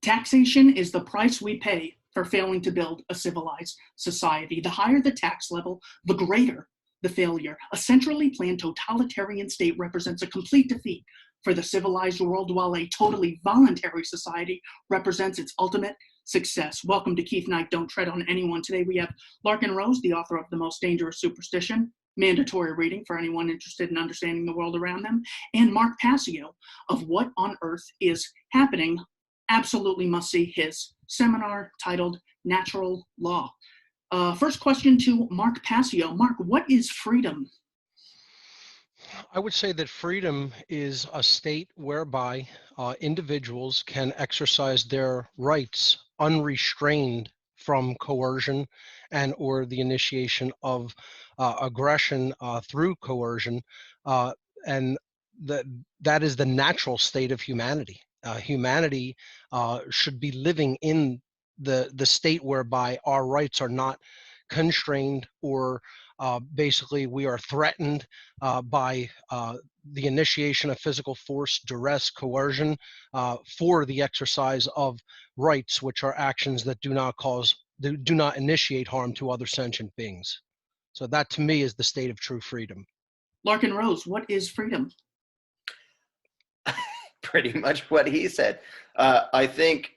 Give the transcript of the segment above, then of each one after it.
Taxation is the price we pay for failing to build a civilized society. The higher the tax level, the greater the failure. A centrally planned totalitarian state represents a complete defeat for the civilized world, while a totally voluntary society represents its ultimate success. Welcome to Keith Knight, Don't Tread on Anyone. Today we have Larken Rose, the author of The Most Dangerous Superstition, mandatory reading for anyone interested in understanding the world around them, and Mark Passio of What on Earth is Happening. Absolutely must see his seminar titled Natural Law. First question to Mark Passio. Mark, what is freedom? I would say that freedom is a state whereby individuals can exercise their rights unrestrained from coercion and or the initiation of aggression through coercion, and that is the natural state of humanity. Humanity should be living in the state whereby our rights are not constrained or basically we are threatened by the initiation of physical force, duress, coercion for the exercise of rights, which are actions that do not initiate harm to other sentient beings. So that to me is the state of true freedom. Larken Rose, what is freedom? Pretty much what he said. I think,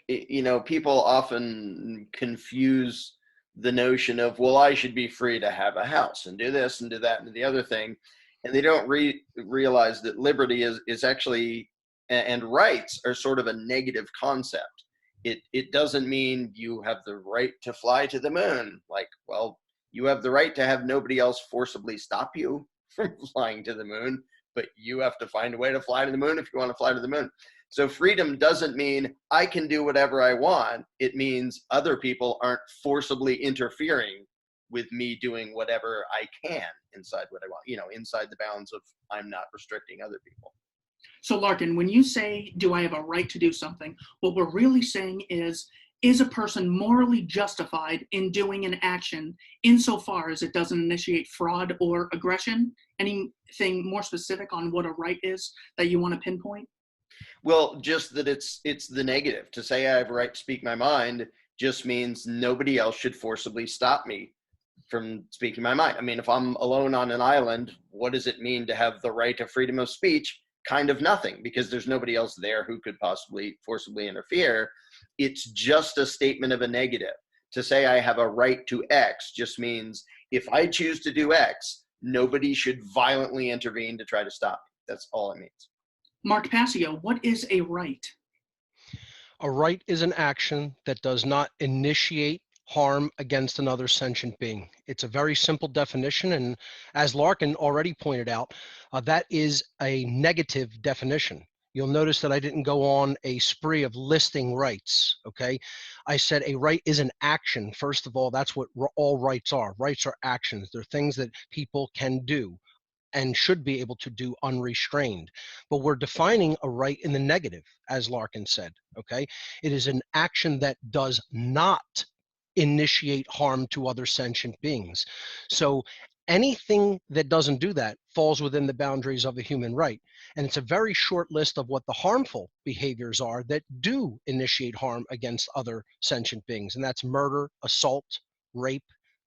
people often confuse the notion of, well, I should be free to have a house and do this and do that and do the other thing. And they don't realize that liberty is actually, and rights are sort of a negative concept. It doesn't mean you have the right to fly to the moon. Like, well, you have the right to have nobody else forcibly stop you from flying to the moon, but you have to find a way to fly to the moon if you want to fly to the moon. So freedom doesn't mean I can do whatever I want. It means other people aren't forcibly interfering with me doing whatever I can inside what I want, inside the bounds of I'm not restricting other people. So Larken, when you say, do I have a right to do something, what we're really saying is a person morally justified in doing an action insofar as it doesn't initiate fraud or aggression? Anything more specific on what a right is that you want to pinpoint? Well, just that it's the negative. To say I have a right to speak my mind just means nobody else should forcibly stop me from speaking my mind. I mean, if I'm alone on an island, what does it mean to have the right to freedom of speech? Kind of nothing, because there's nobody else there who could possibly forcibly interfere. It's just a statement of a negative. To say I have a right to X just means if I choose to do X, nobody should violently intervene to try to stop me. That's all it means. Mark Passio, what is a right? A right is an action that does not initiate harm against another sentient being. It's a very simple definition, and as Larken already pointed out, that is a negative definition. You'll notice that I didn't go on a spree of listing rights, okay? I said a right is an action. First of all, that's what all rights are. Rights are actions. They're things that people can do and should be able to do unrestrained. But we're defining a right in the negative, as Larken said, okay? It is an action that does not initiate harm to other sentient beings. So anything that doesn't do that falls within the boundaries of a human right. And it's a very short list of what the harmful behaviors are that do initiate harm against other sentient beings. And that's murder, assault, rape,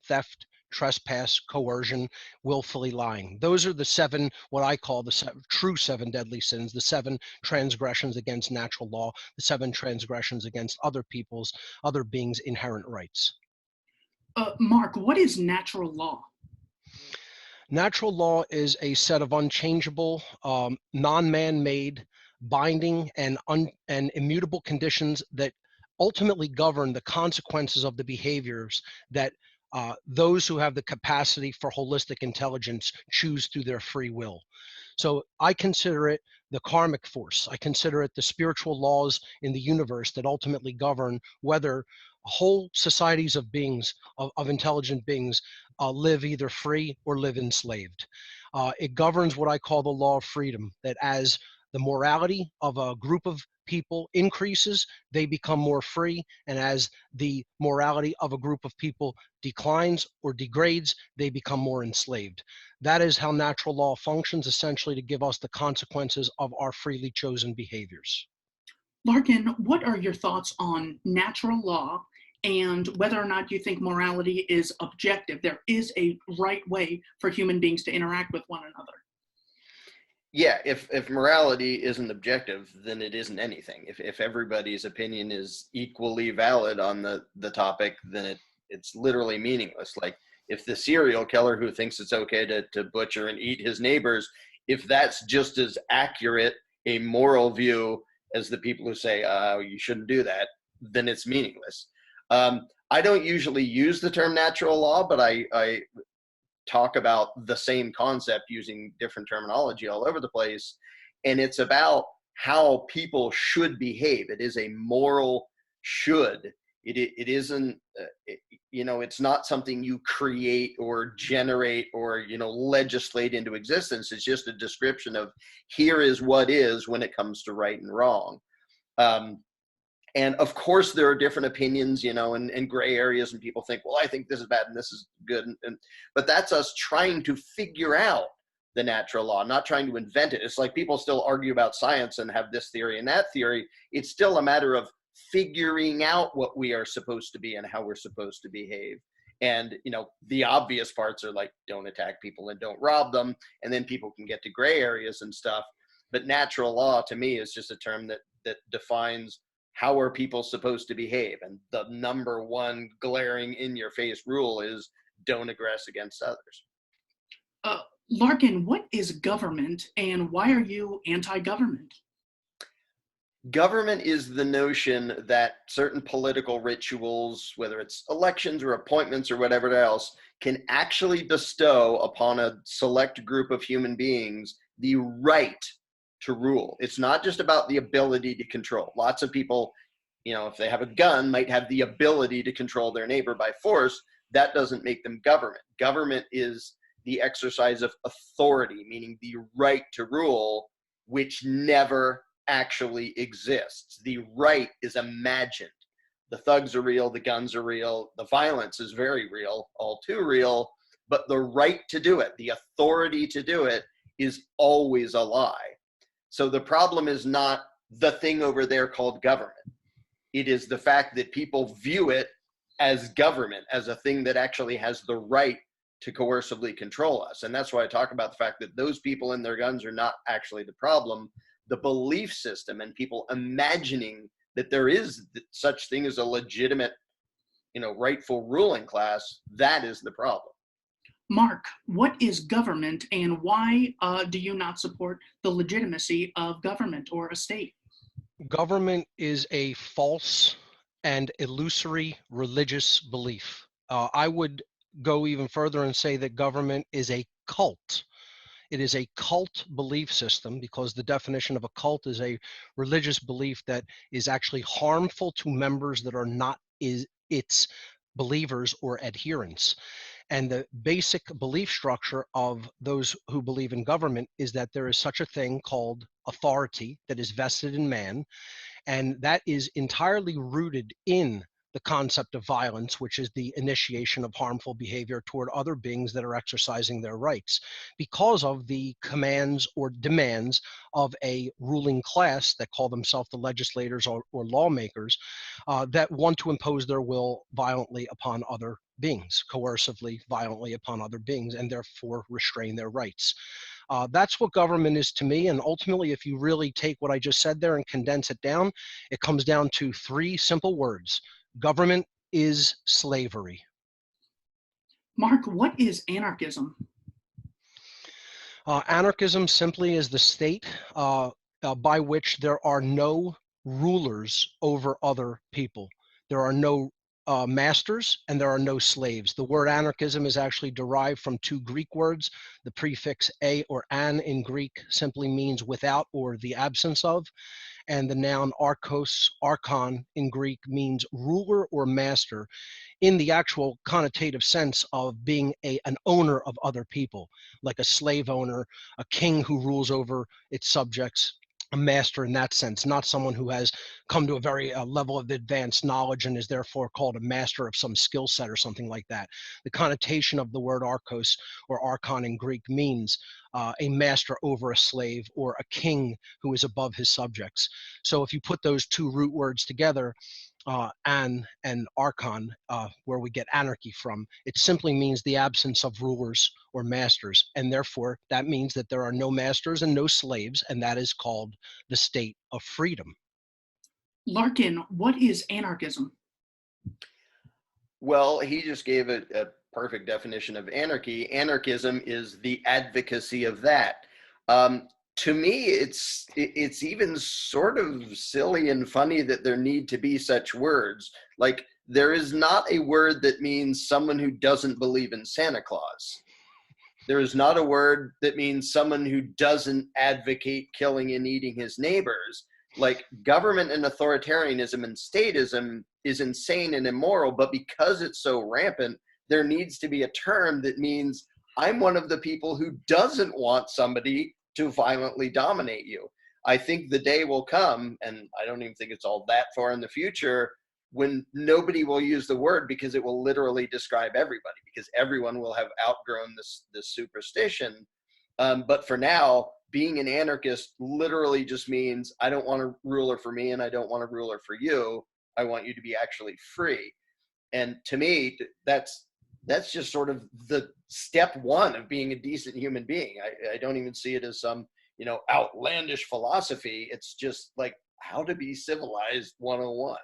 theft, trespass, coercion, willfully lying. Those are the seven, what I call the true seven deadly sins, the seven transgressions against natural law, the seven transgressions against other beings' inherent rights. Mark, what is natural law? Natural law is a set of unchangeable, non-man-made, binding, and immutable conditions that ultimately govern the consequences of the behaviors that those who have the capacity for holistic intelligence choose through their free will. So I consider it the karmic force. I consider it the spiritual laws in the universe that ultimately govern whether whole societies of beings, of intelligent beings, live either free or live enslaved. It governs what I call the law of freedom, that as the morality of a group of people increases, they become more free, and as the morality of a group of people declines or degrades, they become more enslaved. That is how natural law functions, essentially to give us the consequences of our freely chosen behaviors. Larkin, what are your thoughts on natural law and whether or not you think morality is objective? There is a right way for human beings to interact with one another. Yeah, if morality isn't objective, then it isn't anything. If everybody's opinion is equally valid on the topic, then it's literally meaningless. Like if the serial killer who thinks it's okay to butcher and eat his neighbors, if that's just as accurate a moral view as the people who say you shouldn't do that, then it's meaningless. I don't usually use the term natural law, but I talk about the same concept using different terminology all over the place. And it's about how people should behave. It is a moral should. It isn't, it's not something you create or generate or, legislate into existence. It's just a description of here is what is when it comes to right and wrong. And of course, there are different opinions, and gray areas, and people think, well, I think this is bad and this is good. But that's us trying to figure out the natural law, not trying to invent it. It's like people still argue about science and have this theory and that theory. It's still a matter of figuring out what we are supposed to be and how we're supposed to behave. And, the obvious parts are like, don't attack people and don't rob them. And then people can get to gray areas and stuff. But natural law to me is just a term that defines how are people supposed to behave? And the number one glaring in your face rule is don't aggress against others. Larkin, what is government and why are you anti-government? Government is the notion that certain political rituals, whether it's elections or appointments or whatever else, can actually bestow upon a select group of human beings the right to rule. It's not just about the ability to control. Lots of people, if they have a gun, might have the ability to control their neighbor by force. That doesn't make them government. Government is the exercise of authority, meaning the right to rule, which never actually exists. The right is imagined. The thugs are real, the guns are real, the violence is very real, all too real, but the right to do it, the authority to do it, is always a lie. So the problem is not the thing over there called government. It is the fact that people view it as government, as a thing that actually has the right to coercively control us. And that's why I talk about the fact that those people and their guns are not actually the problem. The belief system and people imagining that there is such thing as a legitimate, rightful ruling class, that is the problem. Mark, what is government and why do you not support the legitimacy of government or a state? Government is a false and illusory religious belief. I would go even further and say that government is a cult. It is a cult belief system because the definition of a cult is a religious belief that is actually harmful to members that are not its believers or adherents. And the basic belief structure of those who believe in government is that there is such a thing called authority that is vested in man, and that is entirely rooted in the concept of violence, which is the initiation of harmful behavior toward other beings that are exercising their rights because of the commands or demands of a ruling class that call themselves the legislators or lawmakers that want to impose their will violently upon other beings, coercively, violently upon other beings, and therefore restrain their rights. That's what government is to me. And ultimately, if you really take what I just said there and condense it down, it comes down to three simple words. Government is slavery. Mark, what is anarchism? Anarchism simply is the state by which there are no rulers over other people. There are no masters and there are no slaves. The word anarchism is actually derived from two Greek words. The prefix a or an in Greek simply means without or the absence of. And the noun archos, archon in Greek means ruler or master in the actual connotative sense of being an owner of other people, like a slave owner, a king who rules over its subjects, a master in that sense, not someone who has come to a very level of advanced knowledge and is therefore called a master of some skill set or something like that. The connotation of the word archos or archon in Greek means a master over a slave or a king who is above his subjects. So if you put those two root words together, and archon, where we get anarchy from, it simply means the absence of rulers or masters, and therefore that means that there are no masters and no slaves, and that is called the state of freedom. Larkin, what is anarchism? Well, he just gave a perfect definition of anarchy. Anarchism is the advocacy of that. To me, it's even sort of silly and funny that there need to be such words. Like, there is not a word that means someone who doesn't believe in Santa Claus. There is not a word that means someone who doesn't advocate killing and eating his neighbors. Like, government and authoritarianism and statism is insane and immoral, but because it's so rampant, there needs to be a term that means I'm one of the people who doesn't want somebody to violently dominate you. I think the day will come, and I don't even think it's all that far in the future, when nobody will use the word because it will literally describe everybody, because everyone will have outgrown this superstition. But for now, being an anarchist literally just means I don't want a ruler for me and I don't want a ruler for you. I want you to be actually free. And to me, that's just sort of the step one of being a decent human being. I don't even see it as some, outlandish philosophy. It's just like how to be civilized 101.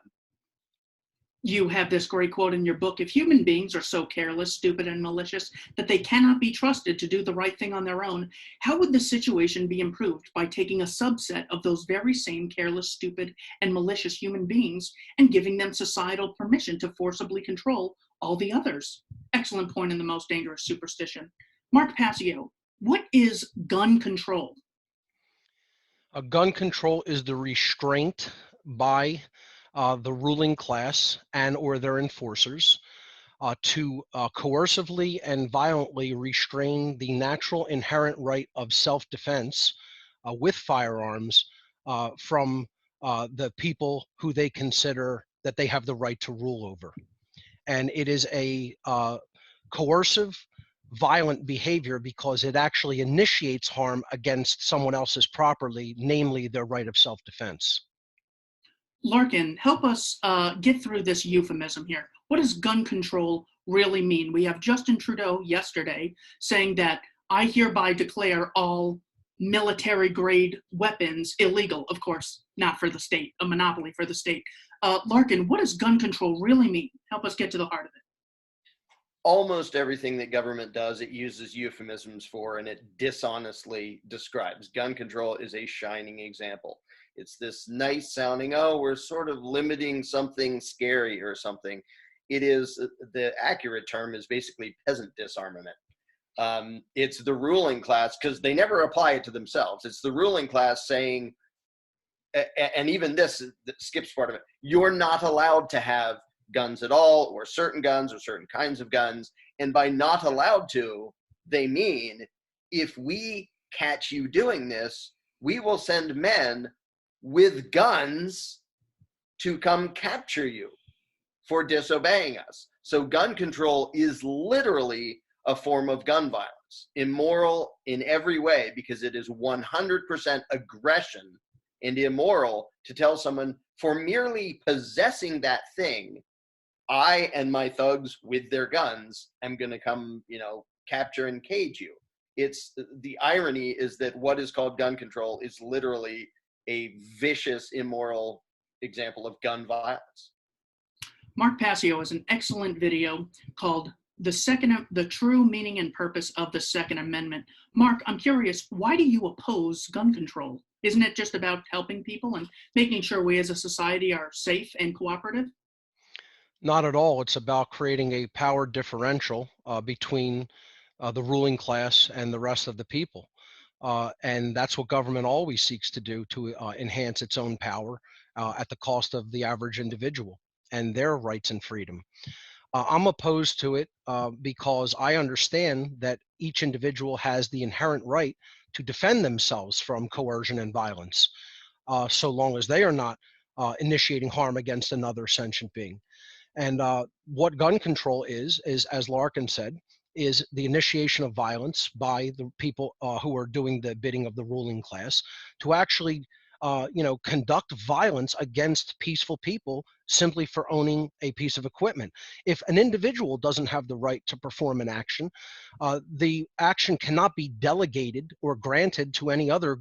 You have this great quote in your book: if human beings are so careless, stupid, and malicious that they cannot be trusted to do the right thing on their own, how would the situation be improved by taking a subset of those very same careless, stupid, and malicious human beings and giving them societal permission to forcibly control all the others? Excellent point in the most dangerous superstition. Mark Passio, what is gun control? A gun control is the restraint by the ruling class and or their enforcers to coercively and violently restrain the natural inherent right of self-defense with firearms from the people who they consider that they have the right to rule over. And it is a coercive, violent behavior because it actually initiates harm against someone else's property, namely their right of self-defense. Larkin, help us get through this euphemism here. What does gun control really mean? We have Justin Trudeau yesterday saying that I hereby declare all military grade weapons illegal. Of course, not for the state, a monopoly for the state. Larkin, what does gun control really mean? Help us get to the heart of it. Almost everything that government does, it uses euphemisms for, and it dishonestly describes. Gun control is a shining example. It's this nice sounding, oh, we're sort of limiting something scary or something. It is, the accurate term is basically peasant disarmament. It's the ruling class, because they never apply it to themselves. It's the ruling class saying, and even this skips part of it, you're not allowed to have guns at all, or certain kinds of guns. And by not allowed to, they mean if we catch you doing this, we will send men with guns to come capture you for disobeying us. So gun control is literally a form of gun violence, immoral in every way, because it is 100% aggression and immoral to tell someone for merely possessing that thing, I and my thugs with their guns am going to come, capture and cage you. It's the irony is that what is called gun control is literally a vicious, immoral example of gun violence. Mark Passio has an excellent video called The True Meaning and Purpose of the Second Amendment. Mark, I'm curious, why do you oppose gun control? Isn't it just about helping people and making sure we as a society are safe and cooperative? Not at all. It's about creating a power differential between the ruling class and the rest of the people. And that's what government always seeks to do, to enhance its own power at the cost of the average individual and their rights and freedom. I'm opposed to it because I understand that each individual has the inherent right to defend themselves from coercion and violence, so long as they are not initiating harm against another sentient being. And what gun control is, as Larkin said, is the initiation of violence by the people who are doing the bidding of the ruling class to actually, conduct violence against peaceful people simply for owning a piece of equipment. If an individual doesn't have the right to perform an action, the action cannot be delegated or granted to any other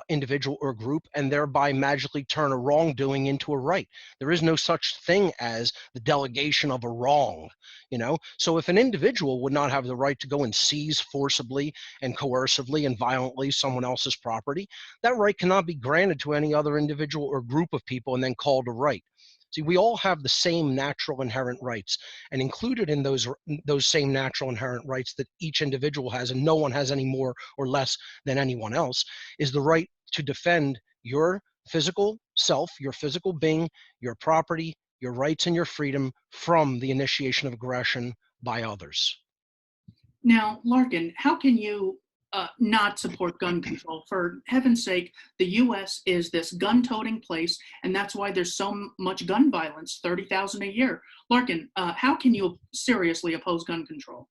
individual or group and thereby magically turn a wrongdoing into a right. There is no such thing as the delegation of a wrong, So if an individual would not have the right to go and seize forcibly and coercively and violently someone else's property, that right cannot be granted to any other individual or group of people and then called a right. See, we all have the same natural inherent rights, and included in those same natural inherent rights that each individual has, and no one has any more or less than anyone else, is the right to defend your physical self, your physical being, your property, your rights, and your freedom from the initiation of aggression by others. Now, Larkin, how can you not support gun control? For heaven's sake, the U.S. is this gun-toting place, and that's why there's so much gun violence, 30,000 a year. Larkin, how can you seriously oppose gun control?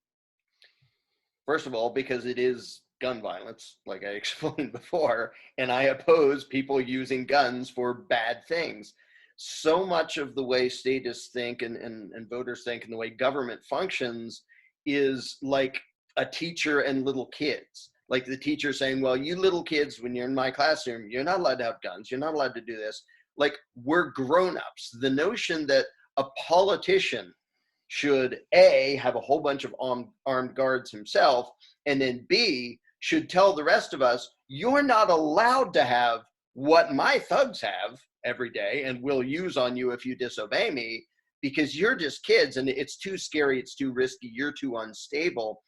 First of all, because it is gun violence, like I explained before, and I oppose people using guns for bad things. So much of the way statists think and voters think and the way government functions is like a teacher and little kids. Like the teacher saying, well, you little kids, when you're in my classroom, you're not allowed to have guns. You're not allowed to do this. Like, we're grown-ups. The notion that a politician should A, have a whole bunch of armed guards himself, and then B, should tell the rest of us, you're not allowed to have what my thugs have every day and will use on you if you disobey me, because you're just kids and it's too scary, it's too risky, you're too unstable.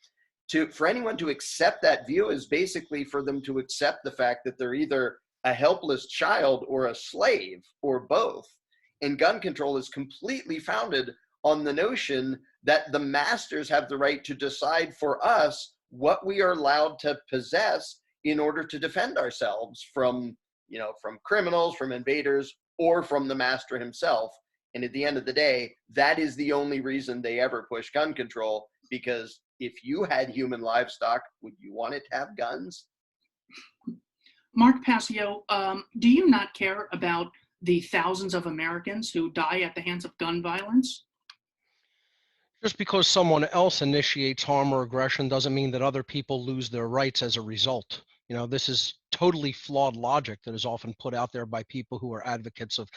For anyone to accept that view is basically for them to accept the fact that they're either a helpless child or a slave or both. And gun control is completely founded on the notion that the masters have the right to decide for us what we are allowed to possess in order to defend ourselves from criminals, from invaders, or from the master himself. And at the end of the day, that is the only reason they ever push gun control, because if you had human livestock, would you want it to have guns? Mark Passio, do you not care about the thousands of Americans who die at the hands of gun violence? Just because someone else initiates harm or aggression doesn't mean that other people lose their rights as a result. This is totally flawed logic that is often put out there by people who are advocates of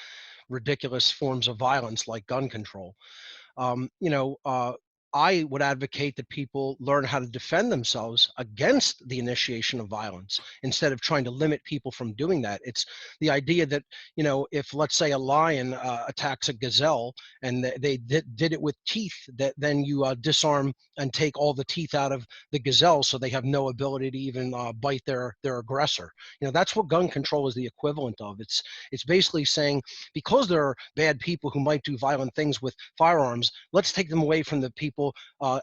ridiculous forms of violence like gun control. I would advocate that people learn how to defend themselves against the initiation of violence instead of trying to limit people from doing that. It's the idea that, if let's say a lion attacks a gazelle and they did it with teeth, that then you disarm and take all the teeth out of the gazelle so they have no ability to even bite their aggressor. That's what gun control is the equivalent of. It's basically saying, because there are bad people who might do violent things with firearms, let's take them away from the people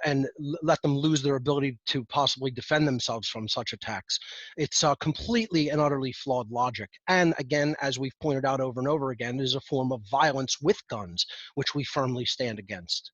and let them lose their ability to possibly defend themselves from such attacks. It's completely and utterly flawed logic. And again, as we've pointed out over and over again, it is a form of violence with guns, which we firmly stand against.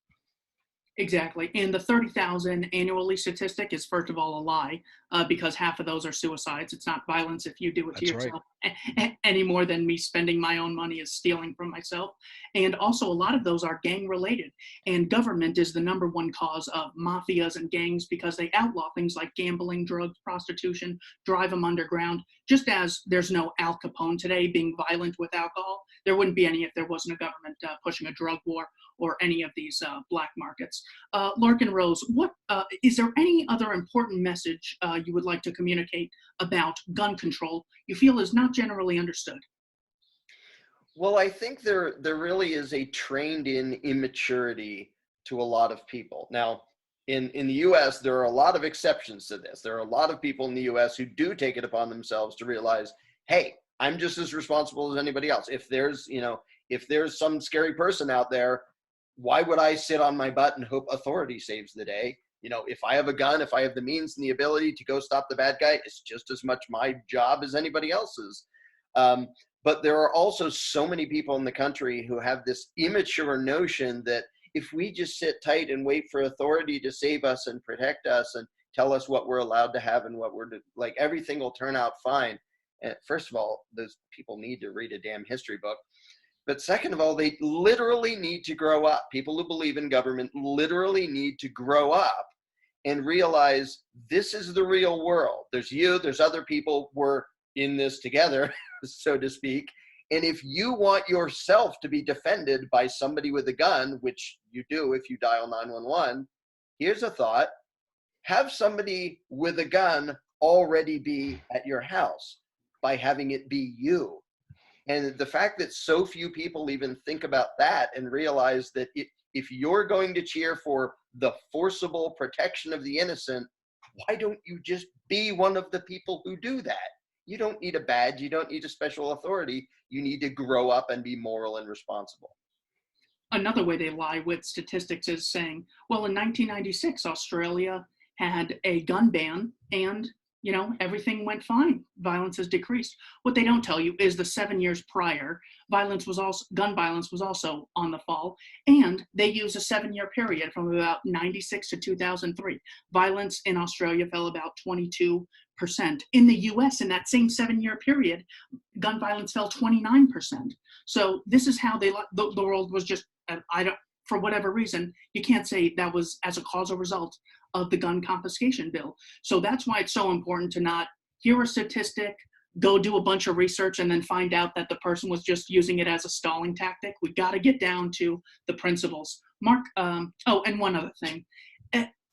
Exactly. And the 30,000 annually statistic is, first of all, a lie, because half of those are suicides. It's not violence if you do it to yourself, right, any more than me spending my own money is stealing from myself. And also, a lot of those are gang related. And government is the number one cause of mafias and gangs because they outlaw things like gambling, drugs, prostitution, drive them underground. Just as there's no Al Capone today being violent with alcohol, there wouldn't be any if there wasn't a government pushing a drug war or any of these black markets. Larkin Rose, is there any other important message you would like to communicate about gun control you feel is not generally understood? Well, I think there really is a trained-in immaturity to a lot of people. Now, in the U.S., there are a lot of exceptions to this. There are a lot of people in the U.S. who do take it upon themselves to realize, hey, I'm just as responsible as anybody else. If there's some scary person out there, why would I sit on my butt and hope authority saves the day? If I have a gun, if I have the means and the ability to go stop the bad guy, it's just as much my job as anybody else's. But But there are also so many people in the country who have this immature notion that if we just sit tight and wait for authority to save us and protect us and tell us what we're allowed to have and what we're like, everything will turn out fine. And first of all, those people need to read a damn history book. But second of all, they literally need to grow up. People who believe in government literally need to grow up and realize this is the real world. There's you, there's other people, we're in this together, so to speak. And if you want yourself to be defended by somebody with a gun, which you do if you dial 911, here's a thought: have somebody with a gun already be at your house by having it be you. And the fact that so few people even think about that and realize that if you're going to cheer for the forcible protection of the innocent, why don't you just be one of the people who do that? You don't need a badge. You don't need a special authority. You need to grow up and be moral and responsible. Another way they lie with statistics is saying, well, in 1996, Australia had a gun ban and, you know, everything went fine. Violence has decreased. What they don't tell you is the 7 years prior, gun violence was also on the fall, and they use a 7-year period from about 96 to 2003. Violence in Australia fell about 22%. In the US, in that same 7-year period, gun violence fell 29%. So this is how the world was just, for whatever reason, you can't say that was as a causal result of the gun confiscation bill. So that's why it's so important to not hear a statistic, go do a bunch of research, and then find out that the person was just using it as a stalling tactic. We got to get down to the principles. Mark, and one other thing.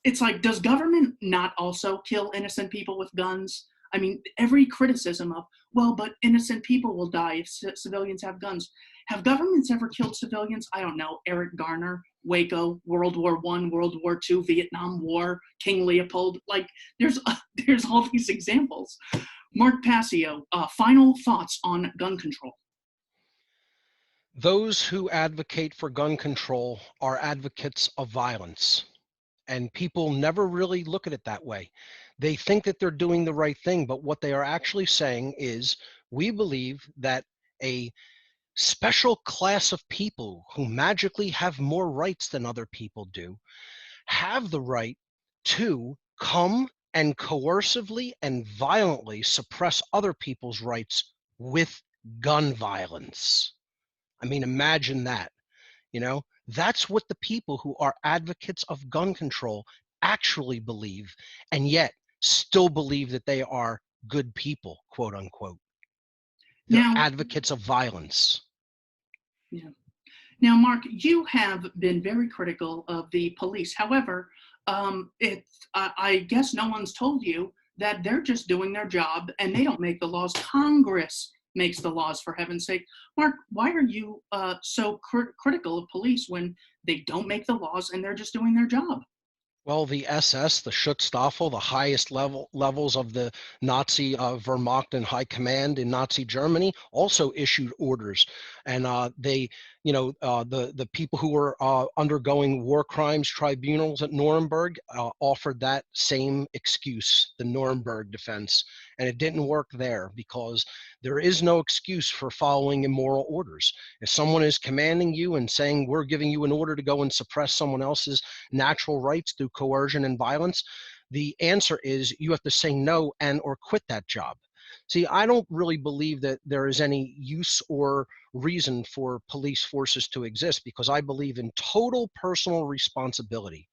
It's like, does government not also kill innocent people with guns? I mean, every criticism of, well, but innocent people will die if civilians have guns. Have governments ever killed civilians? I don't know. Eric Garner, Waco, World War I, World War II, Vietnam War, King Leopold. Like, there's all these examples. Mark Passio, final thoughts on gun control. Those who advocate for gun control are advocates of violence. And people never really look at it that way. They think that they're doing the right thing, but what they are actually saying is, we believe that a special class of people who magically have more rights than other people do have the right to come and coercively and violently suppress other people's rights with gun violence. I mean, imagine that. You know, that's what the people who are advocates of gun control actually believe, and yet still believe that they are good people, quote unquote. They're advocates of violence. Yeah. Now, Mark, you have been very critical of the police. However, I guess no one's told you that they're just doing their job and they don't make the laws. Congress makes the laws, for heaven's sake. Mark, why are you so critical of police when they don't make the laws and they're just doing their job? Well, the SS, the Schutzstaffel, the highest levels of the Nazi Wehrmacht and High Command in Nazi Germany, also issued orders, and they, the people who were undergoing war crimes tribunals at Nuremberg offered that same excuse, the Nuremberg defense, and it didn't work there because there is no excuse for following immoral orders. If someone is commanding you and saying, we're giving you an order to go and suppress someone else's natural rights through coercion and violence, the answer is you have to say no and or quit that job. See, I don't really believe that there is any use or reason for police forces to exist because I believe in total personal responsibility.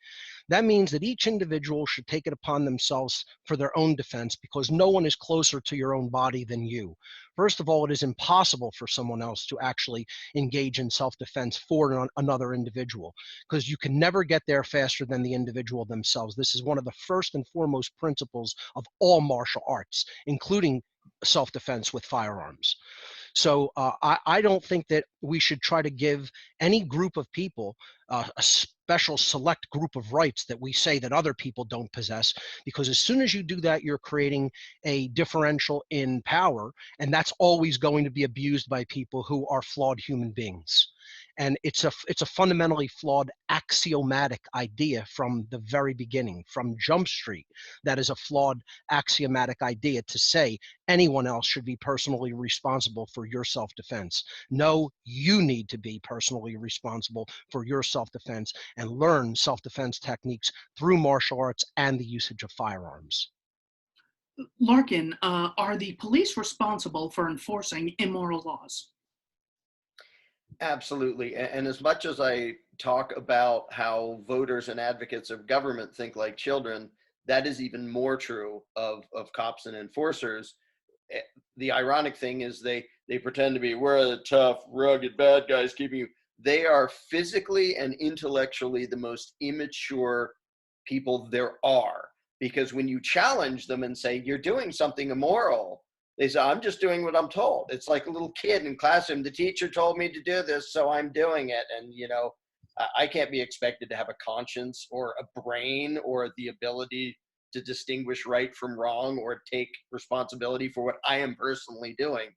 That means that each individual should take it upon themselves for their own defense because no one is closer to your own body than you. First of all, it is impossible for someone else to actually engage in self-defense for another individual because you can never get there faster than the individual themselves. This is one of the first and foremost principles of all martial arts, including self-defense with firearms. So I don't think that we should try to give any group of people a special select group of rights that we say that other people don't possess, because as soon as you do that, you're creating a differential in power, and that's always going to be abused by people who are flawed human beings. And it's a fundamentally flawed axiomatic idea from the very beginning, from Jump Street. That is a flawed axiomatic idea to say anyone else should be personally responsible for your self-defense. No, you need to be personally responsible for your self-defense and learn self-defense techniques through martial arts and the usage of firearms. Larkin, are the police responsible for enforcing immoral laws? Absolutely. And as much as I talk about how voters and advocates of government think like children, that is even more true of cops and enforcers. The ironic thing is they pretend to be, we're the tough, rugged bad guys keeping you. They are physically and intellectually the most immature people there are. Because when you challenge them and say, you're doing something immoral, they say, I'm just doing what I'm told. It's like a little kid in classroom. The teacher told me to do this, so I'm doing it. And, I can't be expected to have a conscience or a brain or the ability to distinguish right from wrong or take responsibility for what I am personally doing.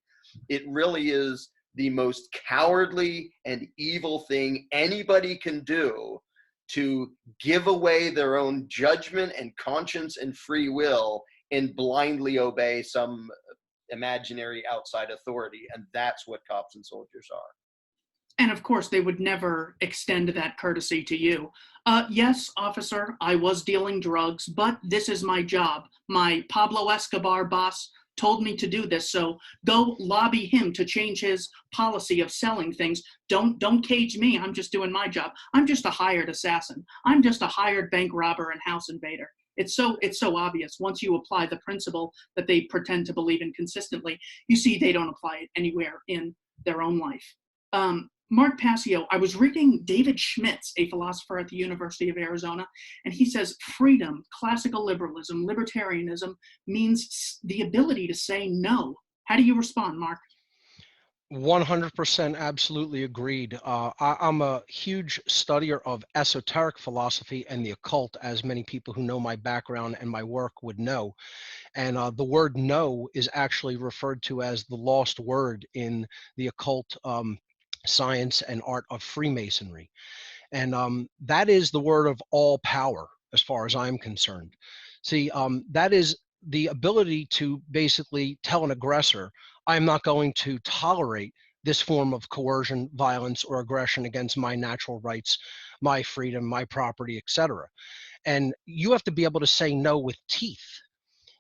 It really is the most cowardly and evil thing anybody can do, to give away their own judgment and conscience and free will and blindly obey some imaginary outside authority. And that's what cops and soldiers are. And of course, they would never extend that courtesy to you. Yes, officer, I was dealing drugs, but this is my job. My Pablo Escobar boss told me to do this, so go lobby him to change his policy of selling things. Don't cage me. I'm just doing my job. I'm just a hired assassin. I'm just a hired bank robber and house invader. It's so obvious. Once you apply the principle that they pretend to believe in consistently, you see they don't apply it anywhere in their own life. Mark Passio, I was reading David Schmitz, a philosopher at the University of Arizona, and he says freedom, classical liberalism, libertarianism means the ability to say no. How do you respond, Mark? 100% absolutely agreed. I'm a huge studier of esoteric philosophy and the occult, as many people who know my background and my work would know. And the word no is actually referred to as the lost word in the occult science and art of Freemasonry. And that is the word of all power, as far as I'm concerned. See, that is the ability to basically tell an aggressor, I'm not going to tolerate this form of coercion, violence, or aggression against my natural rights, my freedom, my property, etc. And you have to be able to say no with teeth.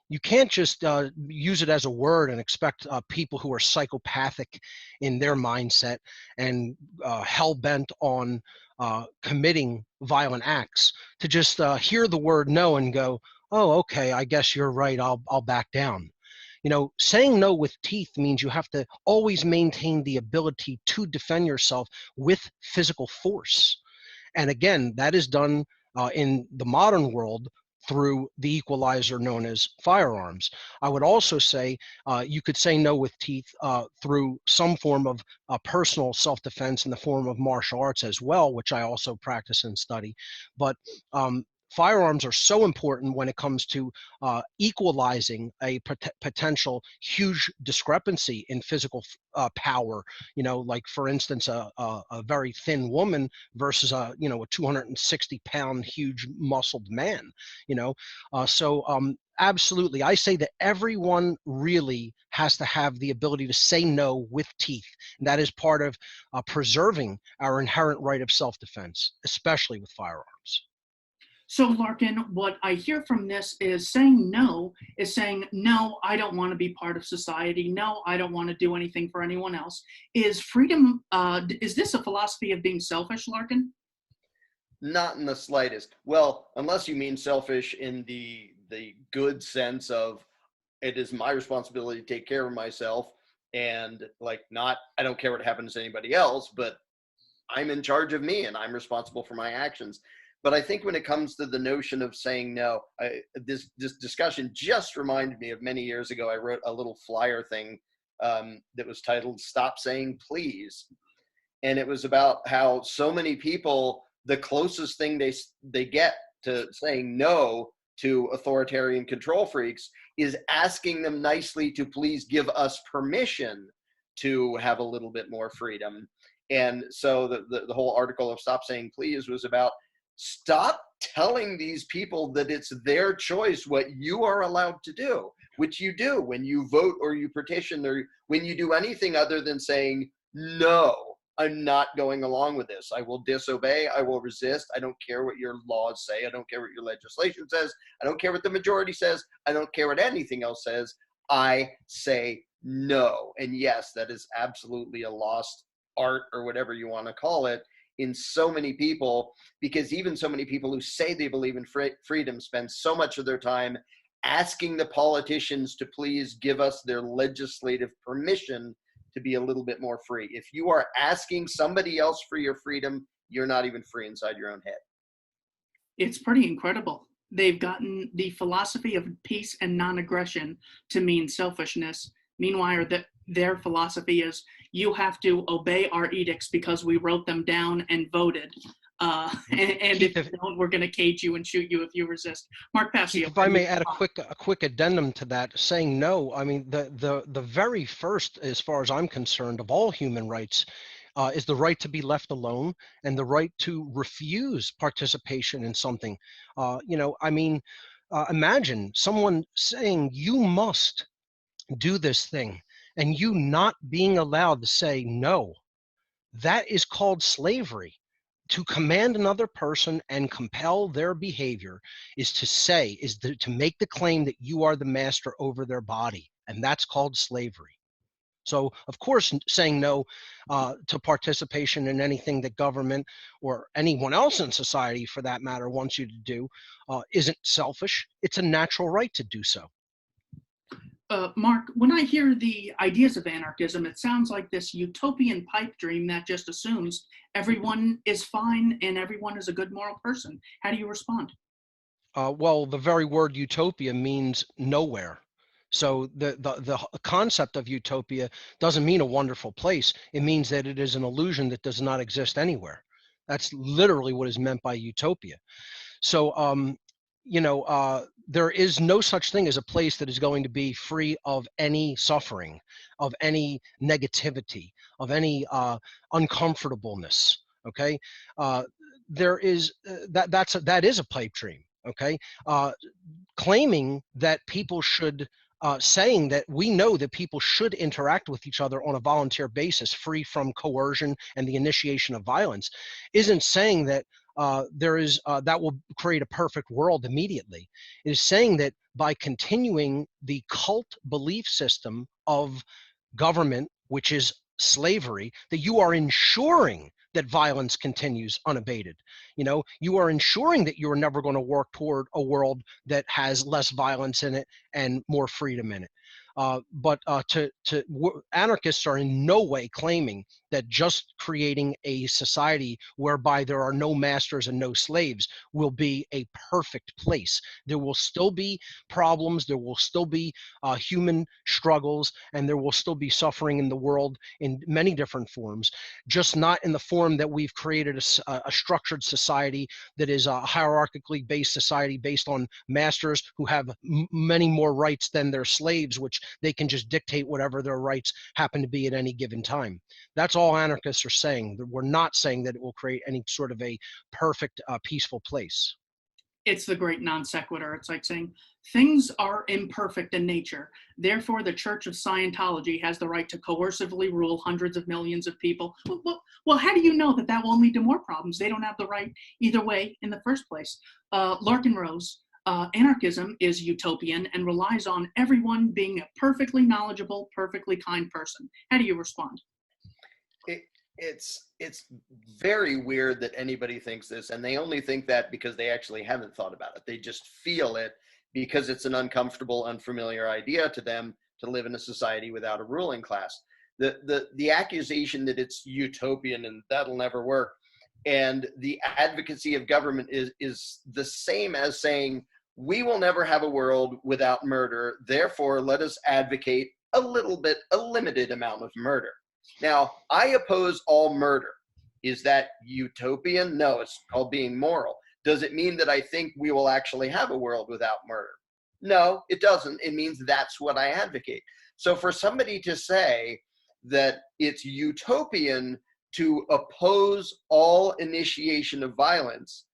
You can't just use it as a word and expect people who are psychopathic in their mindset and hell-bent on committing violent acts to just hear the word no and go, oh, okay, I guess you're right, I'll back down. Saying no with teeth means you have to always maintain the ability to defend yourself with physical force. And again, that is done in the modern world through the equalizer known as firearms. I would also say you could say no with teeth through some form of personal self-defense in the form of martial arts as well, which I also practice and study. But firearms are so important when it comes to equalizing a potential huge discrepancy in physical power. Like for instance, a very thin woman versus a 260-pound huge muscled man. So absolutely, I say that everyone really has to have the ability to say no with teeth. And that is part of preserving our inherent right of self-defense, especially with firearms. So, Larkin, what I hear from this is saying no is saying, no, I don't want to be part of society. No, I don't want to do anything for anyone else. Is freedom, is this a philosophy of being selfish, Larkin? Not in the slightest. Well, unless you mean selfish in the good sense of it is my responsibility to take care of myself, and I don't care what happens to anybody else, but I'm in charge of me and I'm responsible for my actions. But I think when it comes to the notion of saying no, this discussion just reminded me of many years ago. I wrote a little flyer thing that was titled "Stop Saying Please," and it was about how so many people, the closest thing they get to saying no to authoritarian control freaks is asking them nicely to please give us permission to have a little bit more freedom. And so the whole article of Stop Saying Please was about stop telling these people that it's their choice what you are allowed to do, which you do when you vote or you petition or when you do anything other than saying, no, I'm not going along with this. I will disobey. I will resist. I don't care what your laws say. I don't care what your legislation says. I don't care what the majority says. I don't care what anything else says. I say no. And yes, that is absolutely a lost art or whatever you want to call it in so many people, because even so many people who say they believe in freedom spend so much of their time asking the politicians to please give us their legislative permission to be a little bit more free. If you are asking somebody else for your freedom, you're not even free inside your own head. It's pretty incredible. They've gotten the philosophy of peace and non-aggression to mean selfishness. Meanwhile, their philosophy is you have to obey our edicts because we wrote them down and voted. And if you don't, we're going to cage you and shoot you if you resist. Mark Passio. If I may add a quick addendum to that, saying no, I mean, the very first, as far as I'm concerned, of all human rights is the right to be left alone and the right to refuse participation in something. Imagine someone saying you must do this thing and you not being allowed to say no. That is called slavery. To command another person and compel their behavior is to make the claim that you are the master over their body, and that's called slavery. So, of course, saying no to participation in anything that government or anyone else in society, for that matter, wants you to do isn't selfish. It's a natural right to do so. Mark, when I hear the ideas of anarchism, it sounds like this utopian pipe dream that just assumes everyone is fine and everyone is a good moral person. How do you respond? Well, the very word utopia means nowhere. So the concept of utopia doesn't mean a wonderful place. It means that it is an illusion that does not exist anywhere. That's literally what is meant by utopia. So, there is no such thing as a place that is going to be free of any suffering, of any negativity, of any uncomfortableness. Okay, there is that is a pipe dream. Okay, claiming that people should. Saying that we know that people should interact with each other on a volunteer basis, free from coercion and the initiation of violence, isn't saying that that will create a perfect world immediately. It is saying that by continuing the cult belief system of government, which is slavery, that you are ensuring that violence continues unabated. You are ensuring that you are never going to work toward a world that has less violence in it and more freedom in it. But anarchists are in no way claiming that just creating a society whereby there are no masters and no slaves will be a perfect place. There will still be problems, there will still be human struggles, and there will still be suffering in the world in many different forms, just not in the form that we've created a structured society that is a hierarchically based society based on masters who have many more rights than their slaves, which they can just dictate whatever their rights happen to be at any given time. That's all anarchists are saying. We're not saying that it will create any sort of a perfect, peaceful place. It's the great non sequitur. It's like saying things are imperfect in nature. Therefore, the Church of Scientology has the right to coercively rule hundreds of millions of people. Well, how do you know that will lead to more problems? They don't have the right either way in the first place. Larkin Rose, anarchism is utopian and relies on everyone being a perfectly knowledgeable, perfectly kind person. How do you respond? It's very weird that anybody thinks this, and they only think that because they actually haven't thought about it. They just feel it because it's an uncomfortable, unfamiliar idea to them to live in a society without a ruling class. The accusation that it's utopian and that'll never work, and the advocacy of government is the same as saying we will never have a world without murder, therefore let us advocate a limited amount of murder. Now, I oppose all murder. Is that utopian? No, it's called being moral. Does it mean that I think we will actually have a world without murder? No, it doesn't. It means that's what I advocate. So for somebody to say that it's utopian to oppose all initiation of violence,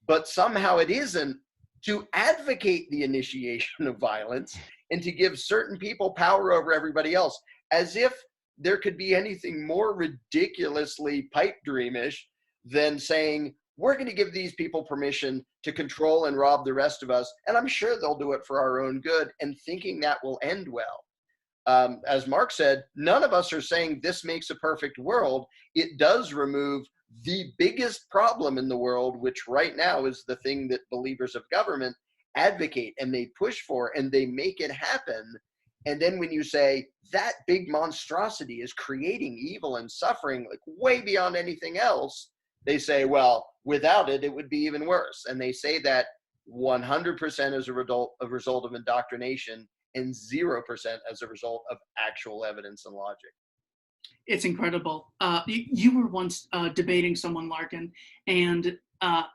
but somehow it isn't to advocate the initiation of violence and to give certain people power over everybody else, as if there could be anything more ridiculously pipe dreamish than saying, we're going to give these people permission to control and rob the rest of us, and I'm sure they'll do it for our own good, and thinking that will end well. As Mark said, none of us are saying this makes a perfect world. It does remove the biggest problem in the world, which right now is the thing that believers of government advocate and they push for and they make it happen. And then when you say that big monstrosity is creating evil and suffering like way beyond anything else, they say, well, without it, it would be even worse. And they say that 100% as a result of indoctrination and 0% as a result of actual evidence and logic. It's incredible. You were once debating someone, Larkin, and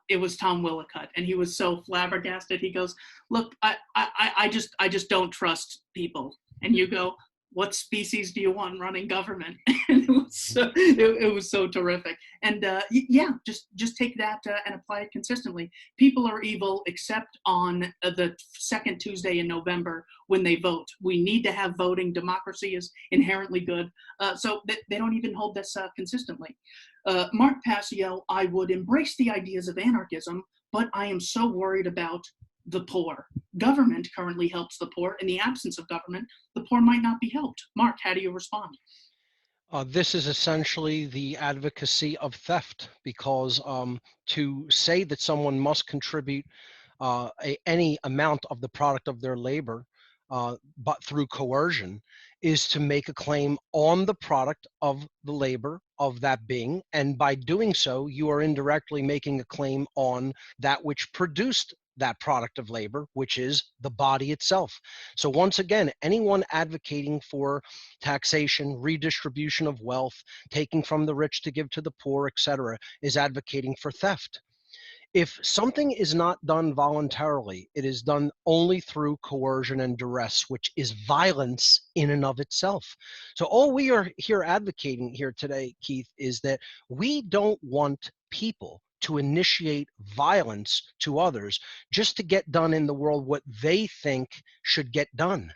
it was Tom Willicott, and he was so flabbergasted. He goes, "Look, I just don't trust people." And you go, "What species do you want running government?" And it was so terrific. And yeah, just take that and apply it consistently. People are evil except on the second Tuesday in November when they vote. We need to have voting. Democracy is inherently good. So they don't even hold this consistently. Mark Passio, I would embrace the ideas of anarchism, but I am so worried about the poor. Government currently helps the poor. In the absence of government, the poor might not be helped. Mark, how do you respond? This is essentially the advocacy of theft, because to say that someone must contribute any amount of the product of their labor, but through coercion, is to make a claim on the product of the labor of that being. And by doing so, you are indirectly making a claim on that which produced that product of labor, which is the body itself. So once again, anyone advocating for taxation, redistribution of wealth, taking from the rich to give to the poor, etc., is advocating for theft. If something is not done voluntarily, it is done only through coercion and duress, which is violence in and of itself. So all we are here advocating here today, Keith, is that we don't want people to initiate violence to others just to get done in the world what they think should get done.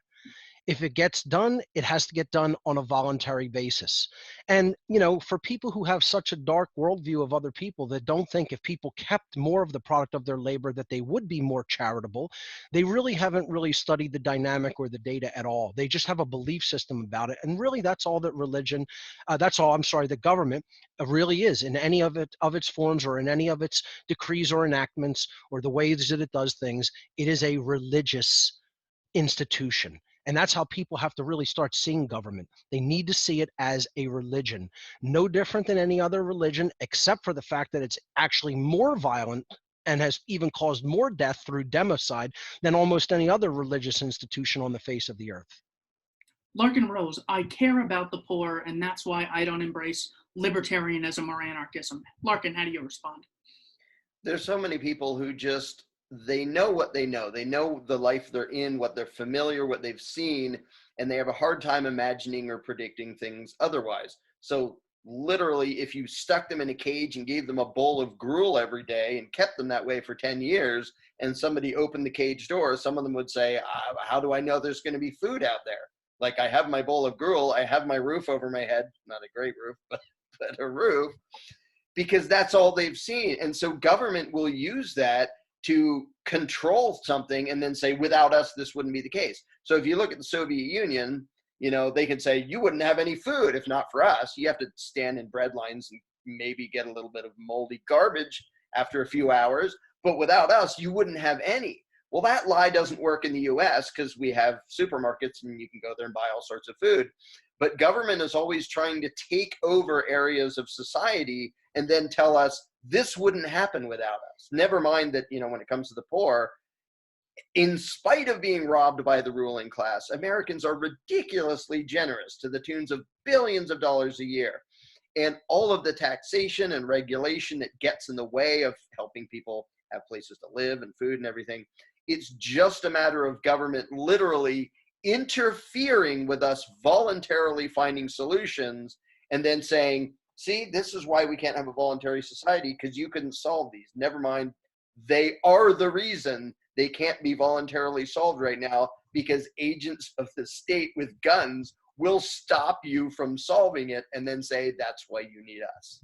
If it gets done, it has to get done on a voluntary basis. And, you know, for people who have such a dark worldview of other people that don't think if people kept more of the product of their labor that they would be more charitable, they really haven't really studied the dynamic or the data at all. They just have a belief system about it. And really, that's all that the government really is in any of its forms or in any of its decrees or enactments or the ways that it does things. It is a religious institution. And that's how people have to really start seeing government. They need to see it as a religion, no different than any other religion, except for the fact that it's actually more violent and has even caused more death through democide than almost any other religious institution on the face of the earth. Larkin Rose, I care about the poor, and that's why I don't embrace libertarianism or anarchism. Larkin, how do you respond? There's so many people who just, they know what they know. They know the life they're in, what they're familiar, what they've seen, and they have a hard time imagining or predicting things otherwise. So literally, if you stuck them in a cage and gave them a bowl of gruel every day and kept them that way for 10 years, and somebody opened the cage door, some of them would say, how do I know there's going to be food out there? Like, I have my bowl of gruel, I have my roof over my head, not a great roof, but a roof, because that's all they've seen. And so government will use that to control something and then say, without us, this wouldn't be the case. So if you look at the Soviet Union, you know, they can say, you wouldn't have any food if not for us. You have to stand in bread lines and maybe get a little bit of moldy garbage after a few hours, but without us, you wouldn't have any. Well, that lie doesn't work in the US because we have supermarkets and you can go there and buy all sorts of food. But government is always trying to take over areas of society and then tell us this wouldn't happen without us. Never mind that, you know, when it comes to the poor, in spite of being robbed by the ruling class, Americans are ridiculously generous to the tunes of billions of dollars a year. And all of the taxation and regulation that gets in the way of helping people have places to live and food and everything, it's just a matter of government literally interfering with us voluntarily finding solutions and then saying, see, this is why we can't have a voluntary society, because you couldn't solve these. Never mind, they are the reason they can't be voluntarily solved right now, because agents of the state with guns will stop you from solving it and then say, that's why you need us.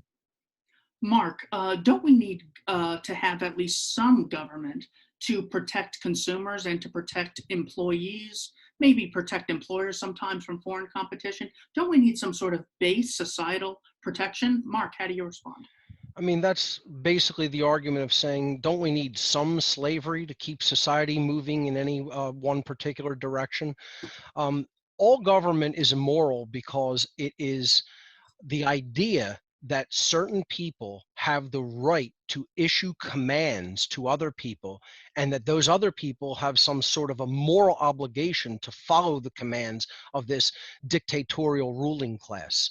Mark, don't we need to have at least some government to protect consumers and to protect employees, maybe protect employers sometimes from foreign competition? Don't we need some sort of base societal protection? Mark, how do you respond? I mean, that's basically the argument of saying, don't we need some slavery to keep society moving in any one particular direction? All government is immoral because it is the idea that certain people have the right to issue commands to other people, and that those other people have some sort of a moral obligation to follow the commands of this dictatorial ruling class.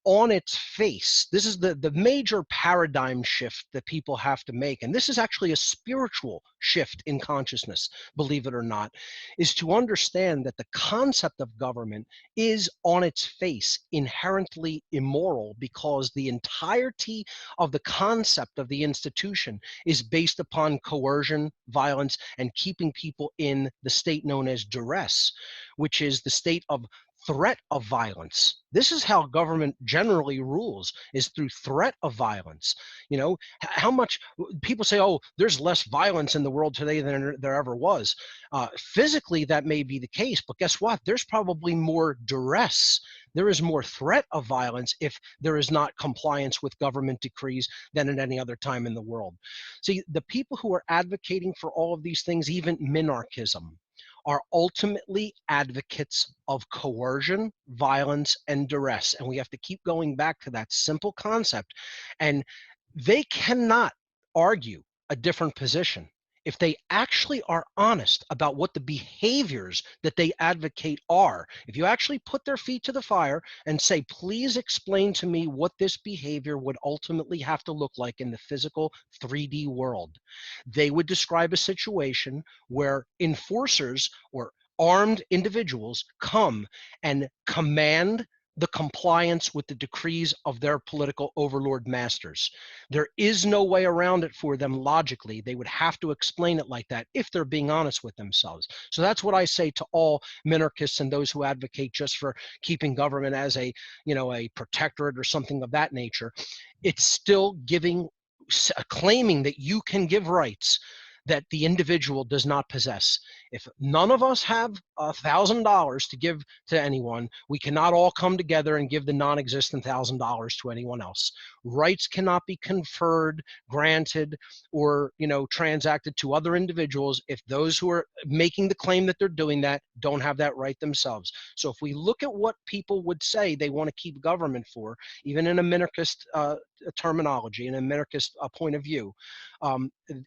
On its face, this is the major paradigm shift that people have to make. And this is actually a spiritual shift in consciousness, believe it or not, is to understand that the concept of government is on its face inherently immoral, because the entirety of the concept of the institution is based upon coercion, violence, and keeping people in the state known as duress, which is the state of threat of violence. This is how government generally rules, is through threat of violence. You know, how much people say, oh, there's less violence in the world today than there ever was. Physically, that may be the case, but guess what? There's probably more duress. There is more threat of violence if there is not compliance with government decrees than at any other time in the world. See, the people who are advocating for all of these things, even minarchism, are ultimately advocates of coercion, violence, and duress. And we have to keep going back to that simple concept. And they cannot argue a different position if they actually are honest about what the behaviors that they advocate are. If you actually put their feet to the fire and say, please explain to me what this behavior would ultimately have to look like in the physical 3D world, they would describe a situation where enforcers or armed individuals come and command the compliance with the decrees of their political overlord masters. There is no way around it for them logically. They would have to explain it like that if they're being honest with themselves. So that's what I say to all minarchists and those who advocate just for keeping government as a, you know, a protectorate or something of that nature. It's still claiming that you can give rights that the individual does not possess. If none of us have $1,000 to give to anyone, we cannot all come together and give the non-existent $1,000 to anyone else. Rights cannot be conferred, granted, or, you know, transacted to other individuals if those who are making the claim that they're doing that don't have that right themselves. So if we look at what people would say they want to keep government for, even in a minarchist terminology, in a minarchist point of view,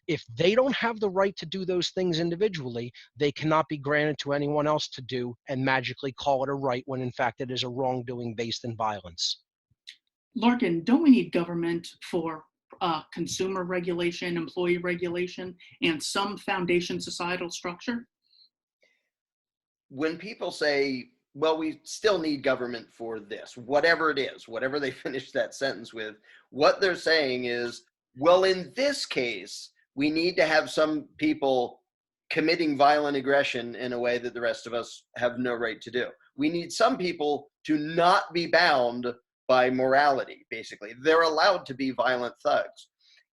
if they don't have the right to do those things individually, they cannot be granted to anyone else to do and magically call it a right when in fact it is a wrongdoing based in violence. Larkin, don't we need government for consumer regulation, employee regulation, and some foundation societal structure? When people say, well, we still need government for this, whatever it is, whatever they finish that sentence with, what they're saying is, well, in this case, we need to have some people committing violent aggression in a way that the rest of us have no right to do. We need some people to not be bound by morality, basically. They're allowed to be violent thugs.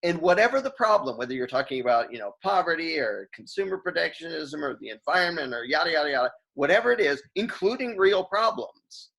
And whatever the problem, whether you're talking about, you know, poverty or consumer protectionism or the environment or yada, yada, yada, whatever it is, including real problems,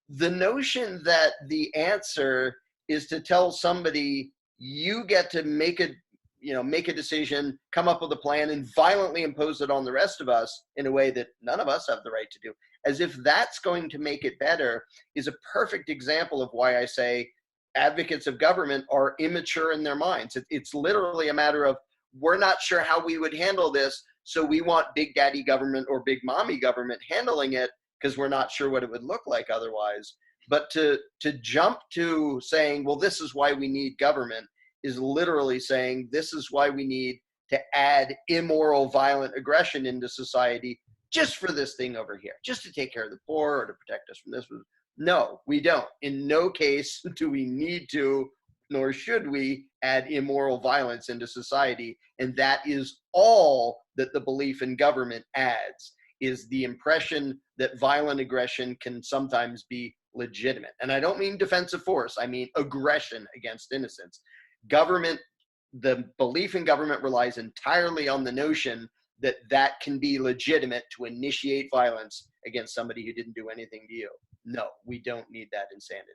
the notion that the answer is to tell somebody, you get to make a decision, come up with a plan, and violently impose it on the rest of us in a way that none of us have the right to do, as if that's going to make it better, is a perfect example of why I say advocates of government are immature in their minds. It's literally a matter of, we're not sure how we would handle this, so we want big daddy government or big mommy government handling it because we're not sure what it would look like otherwise. But to jump to saying, well, this is why we need government, is literally saying this is why we need to add immoral, violent aggression into society just for this thing over here, just to take care of the poor or to protect us from this. No, we don't. In no case do we need to, nor should we, add immoral violence into society. And that is all that the belief in government adds, is the impression that violent aggression can sometimes be legitimate. And I don't mean defensive force, I mean aggression against innocents. Government, the belief in government relies entirely on the notion that that can be legitimate to initiate violence against somebody who didn't do anything to you. No, we don't need that insanity.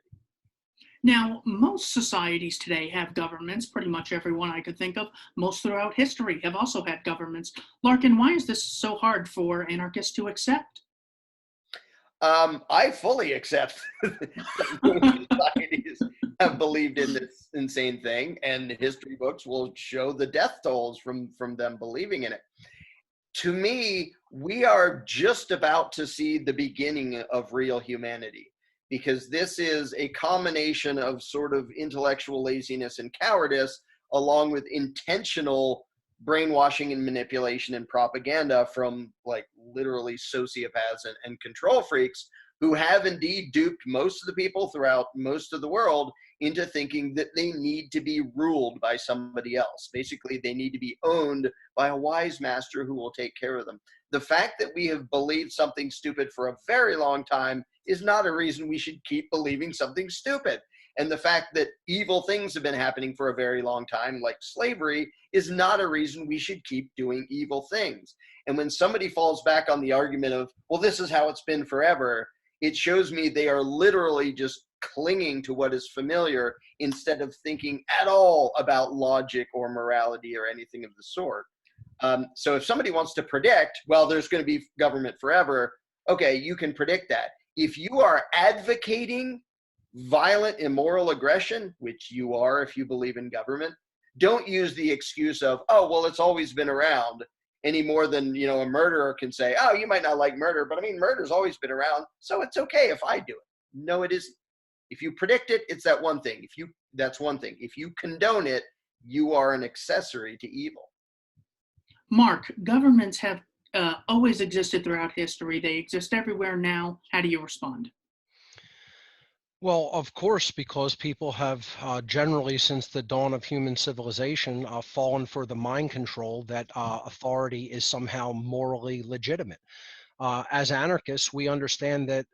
Now, most societies today have governments, pretty much everyone I could think of. Most throughout history have also had governments. Larkin, why is this so hard for anarchists to accept? I fully accept that societies have believed in this insane thing, and history books will show the death tolls from them believing in it. To me, we are just about to see the beginning of real humanity, because this is a combination of sort of intellectual laziness and cowardice, along with intentional brainwashing and manipulation and propaganda from like literally sociopaths and control freaks who have indeed duped most of the people throughout most of the world into thinking that they need to be ruled by somebody else. Basically, they need to be owned by a wise master who will take care of them. The fact that we have believed something stupid for a very long time is not a reason we should keep believing something stupid. And the fact that evil things have been happening for a very long time, like slavery, is not a reason we should keep doing evil things. And when somebody falls back on the argument of, well, this is how it's been forever, it shows me they are literally just clinging to what is familiar instead of thinking at all about logic or morality or anything of the sort. So if somebody wants to predict, well, there's going to be government forever, okay, you can predict that. If you are advocating violent, immoral aggression, which you are if you believe in government, don't use the excuse of, oh, well, it's always been around, any more than, you know, a murderer can say, oh, you might not like murder, but I mean, murder's always been around, so it's okay if I do it. No, it isn't. If you predict it, it's that one thing. That's one thing. If you condone it, you are an accessory to evil. Mark, governments have always existed throughout history. They exist everywhere now. How do you respond? Well, of course, because people have generally, since the dawn of human civilization, fallen for the mind control that authority is somehow morally legitimate. As anarchists, we understand that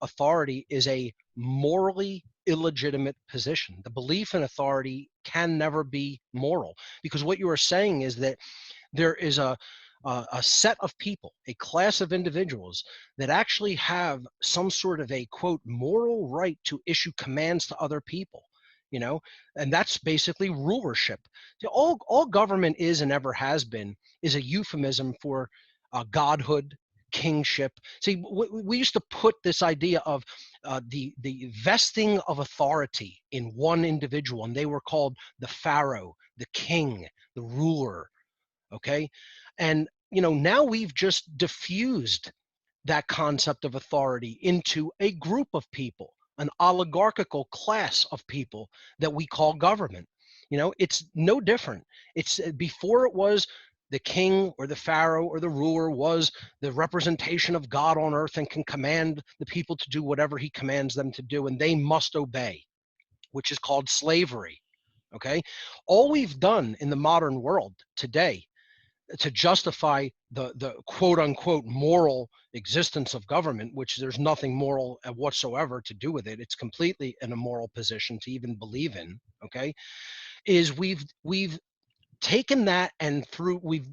authority is a morally illegitimate position. The belief in authority can never be moral, because what you are saying is that there is a set of people, a class of individuals that actually have some sort of a, quote, moral right to issue commands to other people, you know, and that's basically rulership. All government is and ever has been is a euphemism for godhood, kingship. See, we used to put this idea of the vesting of authority in one individual, and they were called the pharaoh, the king, the ruler. Okay. And, you know, now we've just diffused that concept of authority into a group of people, an oligarchical class of people that we call government. You know, it's no different. It's before it was the king or the pharaoh or the ruler was the representation of God on earth and can command the people to do whatever he commands them to do, and they must obey, which is called slavery. Okay. All we've done in the modern world today to justify the quote unquote moral existence of government, which there's nothing moral whatsoever to do with it. It's completely an immoral position to even believe in. Okay. Is we've taken that and we've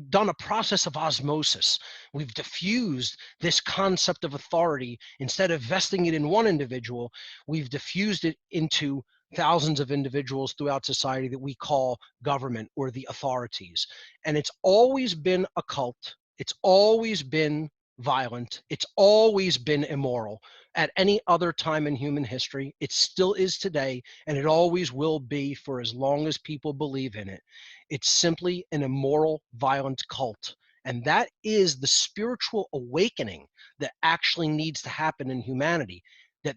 done a process of osmosis. We've diffused this concept of authority. Instead of vesting it in one individual, we've diffused it into thousands of individuals throughout society that we call government or the authorities. And it's always been a cult. It's always been violent. It's always been immoral at any other time in human history. It still is today, and it always will be for as long as people believe in it. It's simply an immoral, violent cult. And that is the spiritual awakening that actually needs to happen in humanity,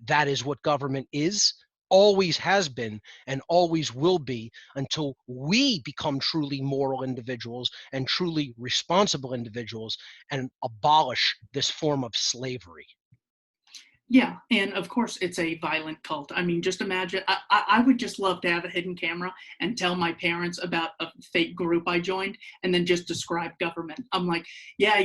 that is what government is, always has been and always will be until we become truly moral individuals and truly responsible individuals and abolish this form of slavery. Yeah, and of course it's a violent cult. I mean, just imagine. I would just love to have a hidden camera and tell my parents about a fake group I joined, and then just describe government. I'm like, yeah,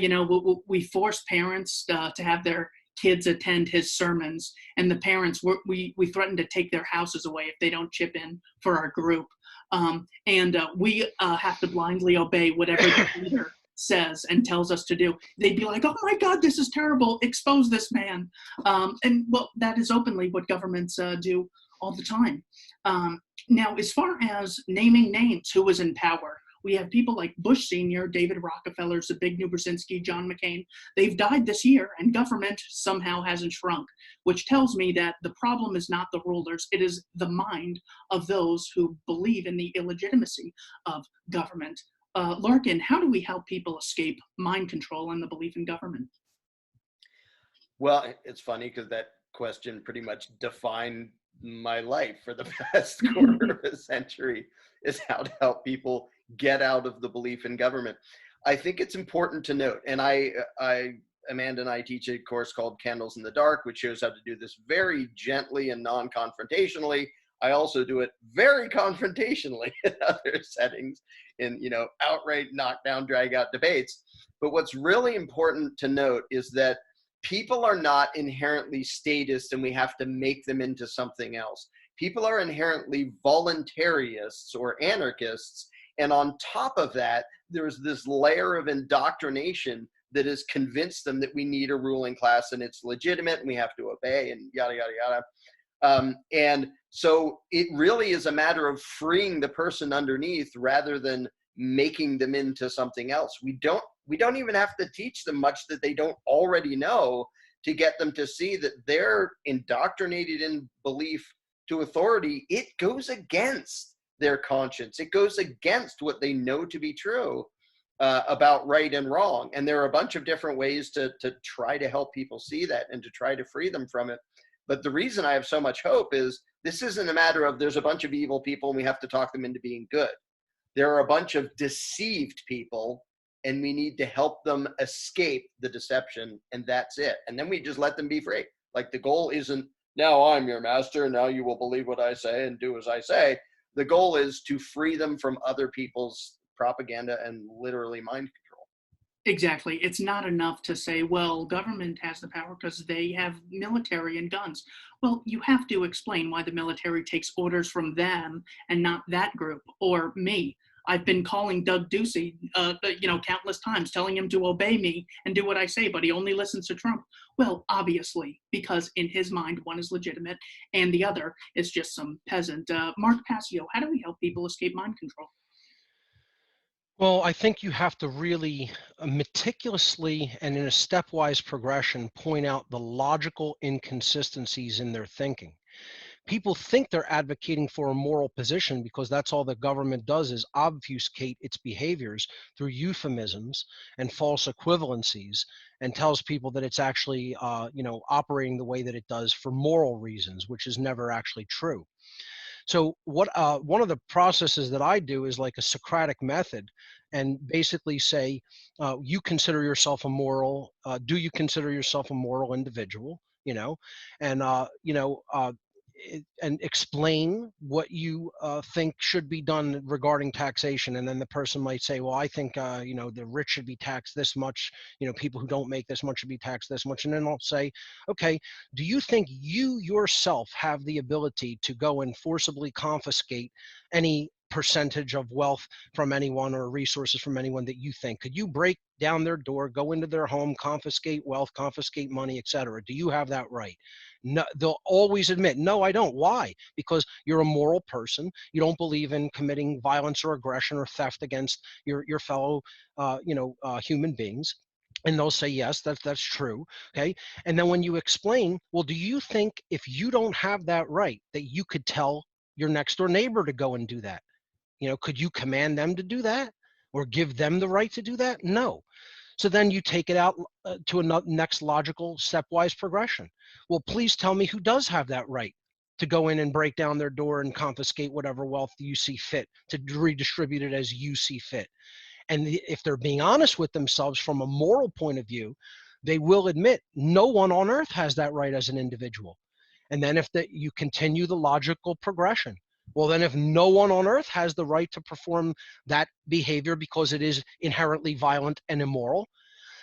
we force parents to have their kids attend his sermons, and the parents we threaten to take their houses away if they don't chip in for our group, and we have to blindly obey whatever the leader says and tells us to do. They'd be like, oh my God, this is terrible, expose this man. And well, that is openly what governments do all the time. Now, as far as naming names, who was in power, we have people like Bush Sr., David Rockefeller, Zbigniew Brzezinski, John McCain. They've died this year, and government somehow hasn't shrunk, which tells me that the problem is not the rulers, it is the mind of those who believe in the illegitimacy of government. Larkin, how do we help people escape mind control and the belief in government? Well, it's funny because that question pretty much defined my life for the past quarter of a century, is how to help people get out of the belief in government. I think it's important to note, and Amanda and I teach a course called Candles in the Dark, which shows how to do this very gently and non-confrontationally. I also do it very confrontationally in other settings, in outright knockdown, drag out debates. But what's really important to note is that people are not inherently statists and we have to make them into something else. People are inherently voluntarists or anarchists. And on top of that, there's this layer of indoctrination that has convinced them that we need a ruling class and it's legitimate and we have to obey and yada, yada, yada. And so it really is a matter of freeing the person underneath rather than making them into something else. We don't even have to teach them much that they don't already know to get them to see that they're indoctrinated in belief to authority. It goes against their conscience. It goes against what they know to be true about right and wrong. And there are a bunch of different ways to try to help people see that and to try to free them from it. But the reason I have so much hope is this isn't a matter of there's a bunch of evil people and we have to talk them into being good. There are a bunch of deceived people and we need to help them escape the deception, and that's it. And then we just let them be free. Like, the goal isn't, now I'm your master, now you will believe what I say and do as I say. The goal is to free them from other people's propaganda and literally mind control. Exactly. It's not enough to say, well, government has the power because they have military and guns. Well, you have to explain why the military takes orders from them and not that group or me. I've been calling Doug Ducey, countless times, telling him to obey me and do what I say, but he only listens to Trump. Well, obviously, because in his mind, one is legitimate and the other is just some peasant. Mark Passio, how do we help people escape mind control? Well, I think you have to really meticulously and in a stepwise progression point out the logical inconsistencies in their thinking. People think they're advocating for a moral position because that's all the government does is obfuscate its behaviors through euphemisms and false equivalencies, and tells people that it's actually operating the way that it does for moral reasons, which is never actually true. So one of the processes that I do is like a Socratic method, and basically say, you consider yourself a moral, do you consider yourself a moral individual? And and explain what you think should be done regarding taxation. And then the person might say, well, I think the rich should be taxed this much, people who don't make this much should be taxed this much. And then I'll say, okay, do you think you yourself have the ability to go and forcibly confiscate any percentage of wealth from anyone or resources from anyone that you think? Could you break down their door, go into their home, confiscate wealth, confiscate money, etc.? Do you have that right? No, they'll always admit, no, I don't. Why? Because you're a moral person. You don't believe in committing violence or aggression or theft against your fellow human beings. And they'll say, yes, that's true. Okay. And then when you explain, well, do you think if you don't have that right, that you could tell your next door neighbor to go and do that? Could you command them to do that or give them the right to do that? No. So then you take it out to a next logical stepwise progression. Well, please tell me who does have that right. to go in and break down their door and confiscate whatever wealth you see fit, to redistribute it as you see fit. And if they're being honest with themselves from a moral point of view, they will admit no one on earth has that right as an individual. And then if you continue the logical progression, well, then if no one on earth has the right to perform that behavior because it is inherently violent and immoral,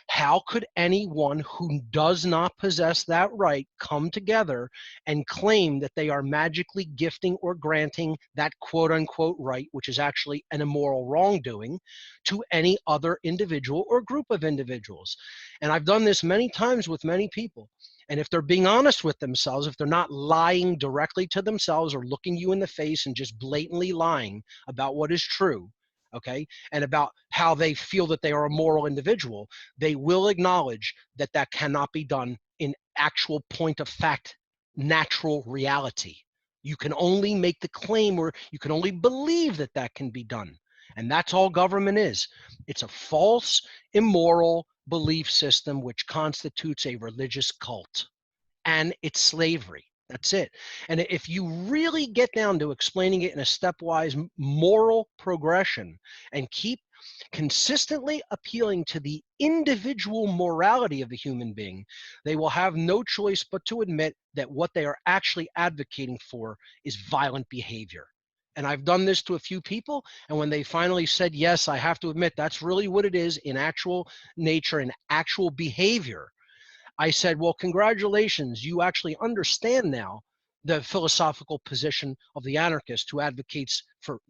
how could anyone who does not possess that right come together and claim that they are magically gifting or granting that quote unquote right, which is actually an immoral wrongdoing, to any other individual or group of individuals? And I've done this many times with many people. And if they're being honest with themselves, if they're not lying directly to themselves or looking you in the face and just blatantly lying about what is true, okay, and about how they feel that they are a moral individual, they will acknowledge that that cannot be done in actual point of fact, natural reality. You can only make the claim, or you can only believe that that can be done. And that's all government is. It's a false, immoral belief system which constitutes a religious cult. And it's slavery. That's it. And if you really get down to explaining it in a stepwise moral progression and keep consistently appealing to the individual morality of the human being, they will have no choice but to admit that what they are actually advocating for is violent behavior. And I've done this to a few people, and when they finally said, yes, I have to admit that's really what it is in actual nature and actual behavior, I said, well, congratulations, you actually understand now the philosophical position of the anarchist who advocates for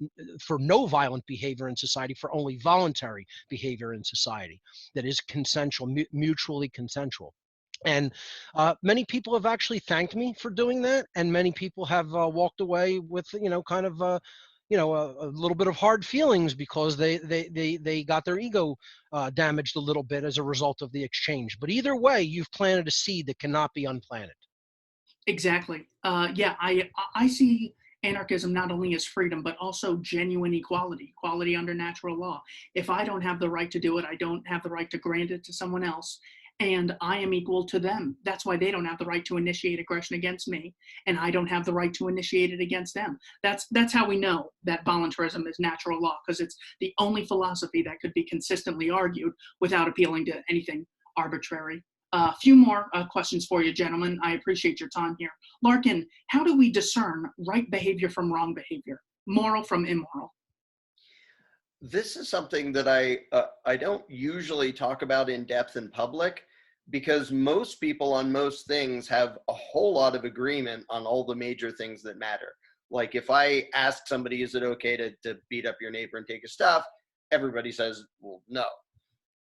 no violent behavior in society, for only voluntary behavior in society that is consensual, mutually consensual. And many people have actually thanked me for doing that, and many people have walked away with, kind of a little bit of hard feelings because they got their ego damaged a little bit as a result of the exchange. But either way, you've planted a seed that cannot be unplanted. Exactly. Yeah, I see anarchism not only as freedom, but also genuine equality, equality under natural law. If I don't have the right to do it, I don't have the right to grant it to someone else. And I am equal to them. That's why they don't have the right to initiate aggression against me, and I don't have the right to initiate it against them. That's how we know that voluntarism is natural law, because it's the only philosophy that could be consistently argued without appealing to anything arbitrary. A few more questions for you, gentlemen. I appreciate your time here. Larkin, how do we discern right behavior from wrong behavior, moral from immoral? This is something that I don't usually talk about in depth in public, because most people on most things have a whole lot of agreement on all the major things that matter. Like if I ask somebody, is it okay to beat up your neighbor and take his stuff? Everybody says, well, no.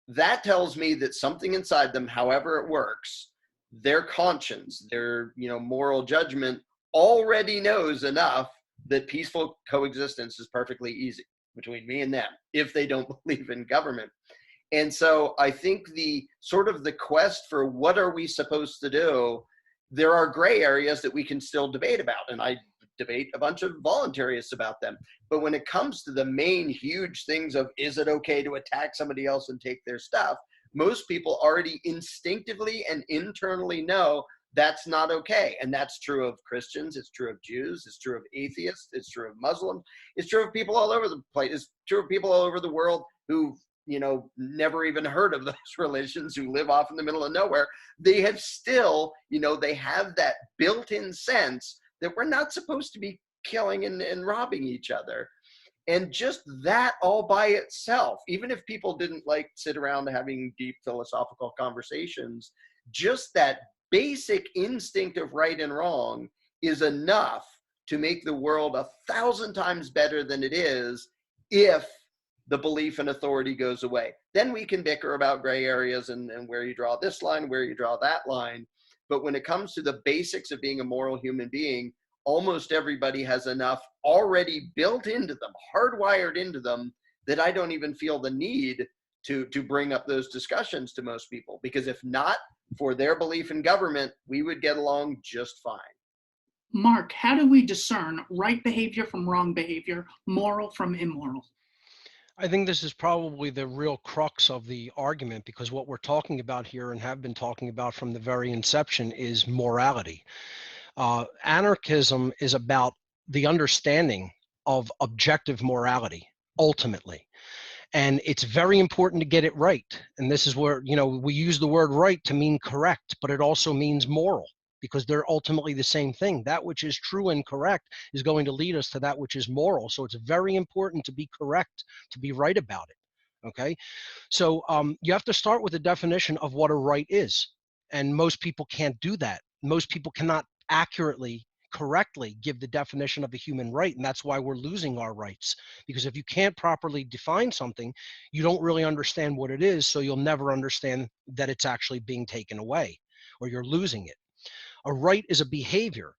That tells me that something inside them, however it works, their conscience, their moral judgment already knows enough that peaceful coexistence is perfectly easy between me and them if they don't believe in government. And so I think the sort of the quest for what are we supposed to do, there are gray areas that we can still debate about, and I debate a bunch of voluntarists about them. But when it comes to the main huge things of, is it okay to attack somebody else and take their stuff, most people already instinctively and internally know that's not okay. And that's true of Christians, it's true of Jews, it's true of atheists, it's true of Muslims, it's true of people all over the place, it's true of people all over the world who never even heard of those religions, who live off in the middle of nowhere. They have still, they have that built-in sense that we're not supposed to be killing and robbing each other. And just that all by itself, even if people didn't like sit around having deep philosophical conversations, just that basic instinct of right and wrong is enough to make the world 1,000 times better than it is if the belief in authority goes away. Then we can bicker about gray areas and where you draw this line, where you draw that line. But when it comes to the basics of being a moral human being, almost everybody has enough already built into them, hardwired into them, that I don't even feel the need to bring up those discussions to most people. Because if not for their belief in government, we would get along just fine. Mark, how do we discern right behavior from wrong behavior, moral from immoral? I think this is probably the real crux of the argument, because what we're talking about here and have been talking about from the very inception is morality. Anarchism is about the understanding of objective morality, ultimately. And it's very important to get it right. And this is where, we use the word right to mean correct, but it also means moral, because they're ultimately the same thing. That which is true and correct is going to lead us to that which is moral. So it's very important to be correct, to be right about it. Okay. So you have to start with the definition of what a right is. And most people can't do that. Most people cannot accurately, correctly give the definition of a human right. And that's why we're losing our rights. Because if you can't properly define something, you don't really understand what it is. So you'll never understand that it's actually being taken away or you're losing it. A right is a behavior.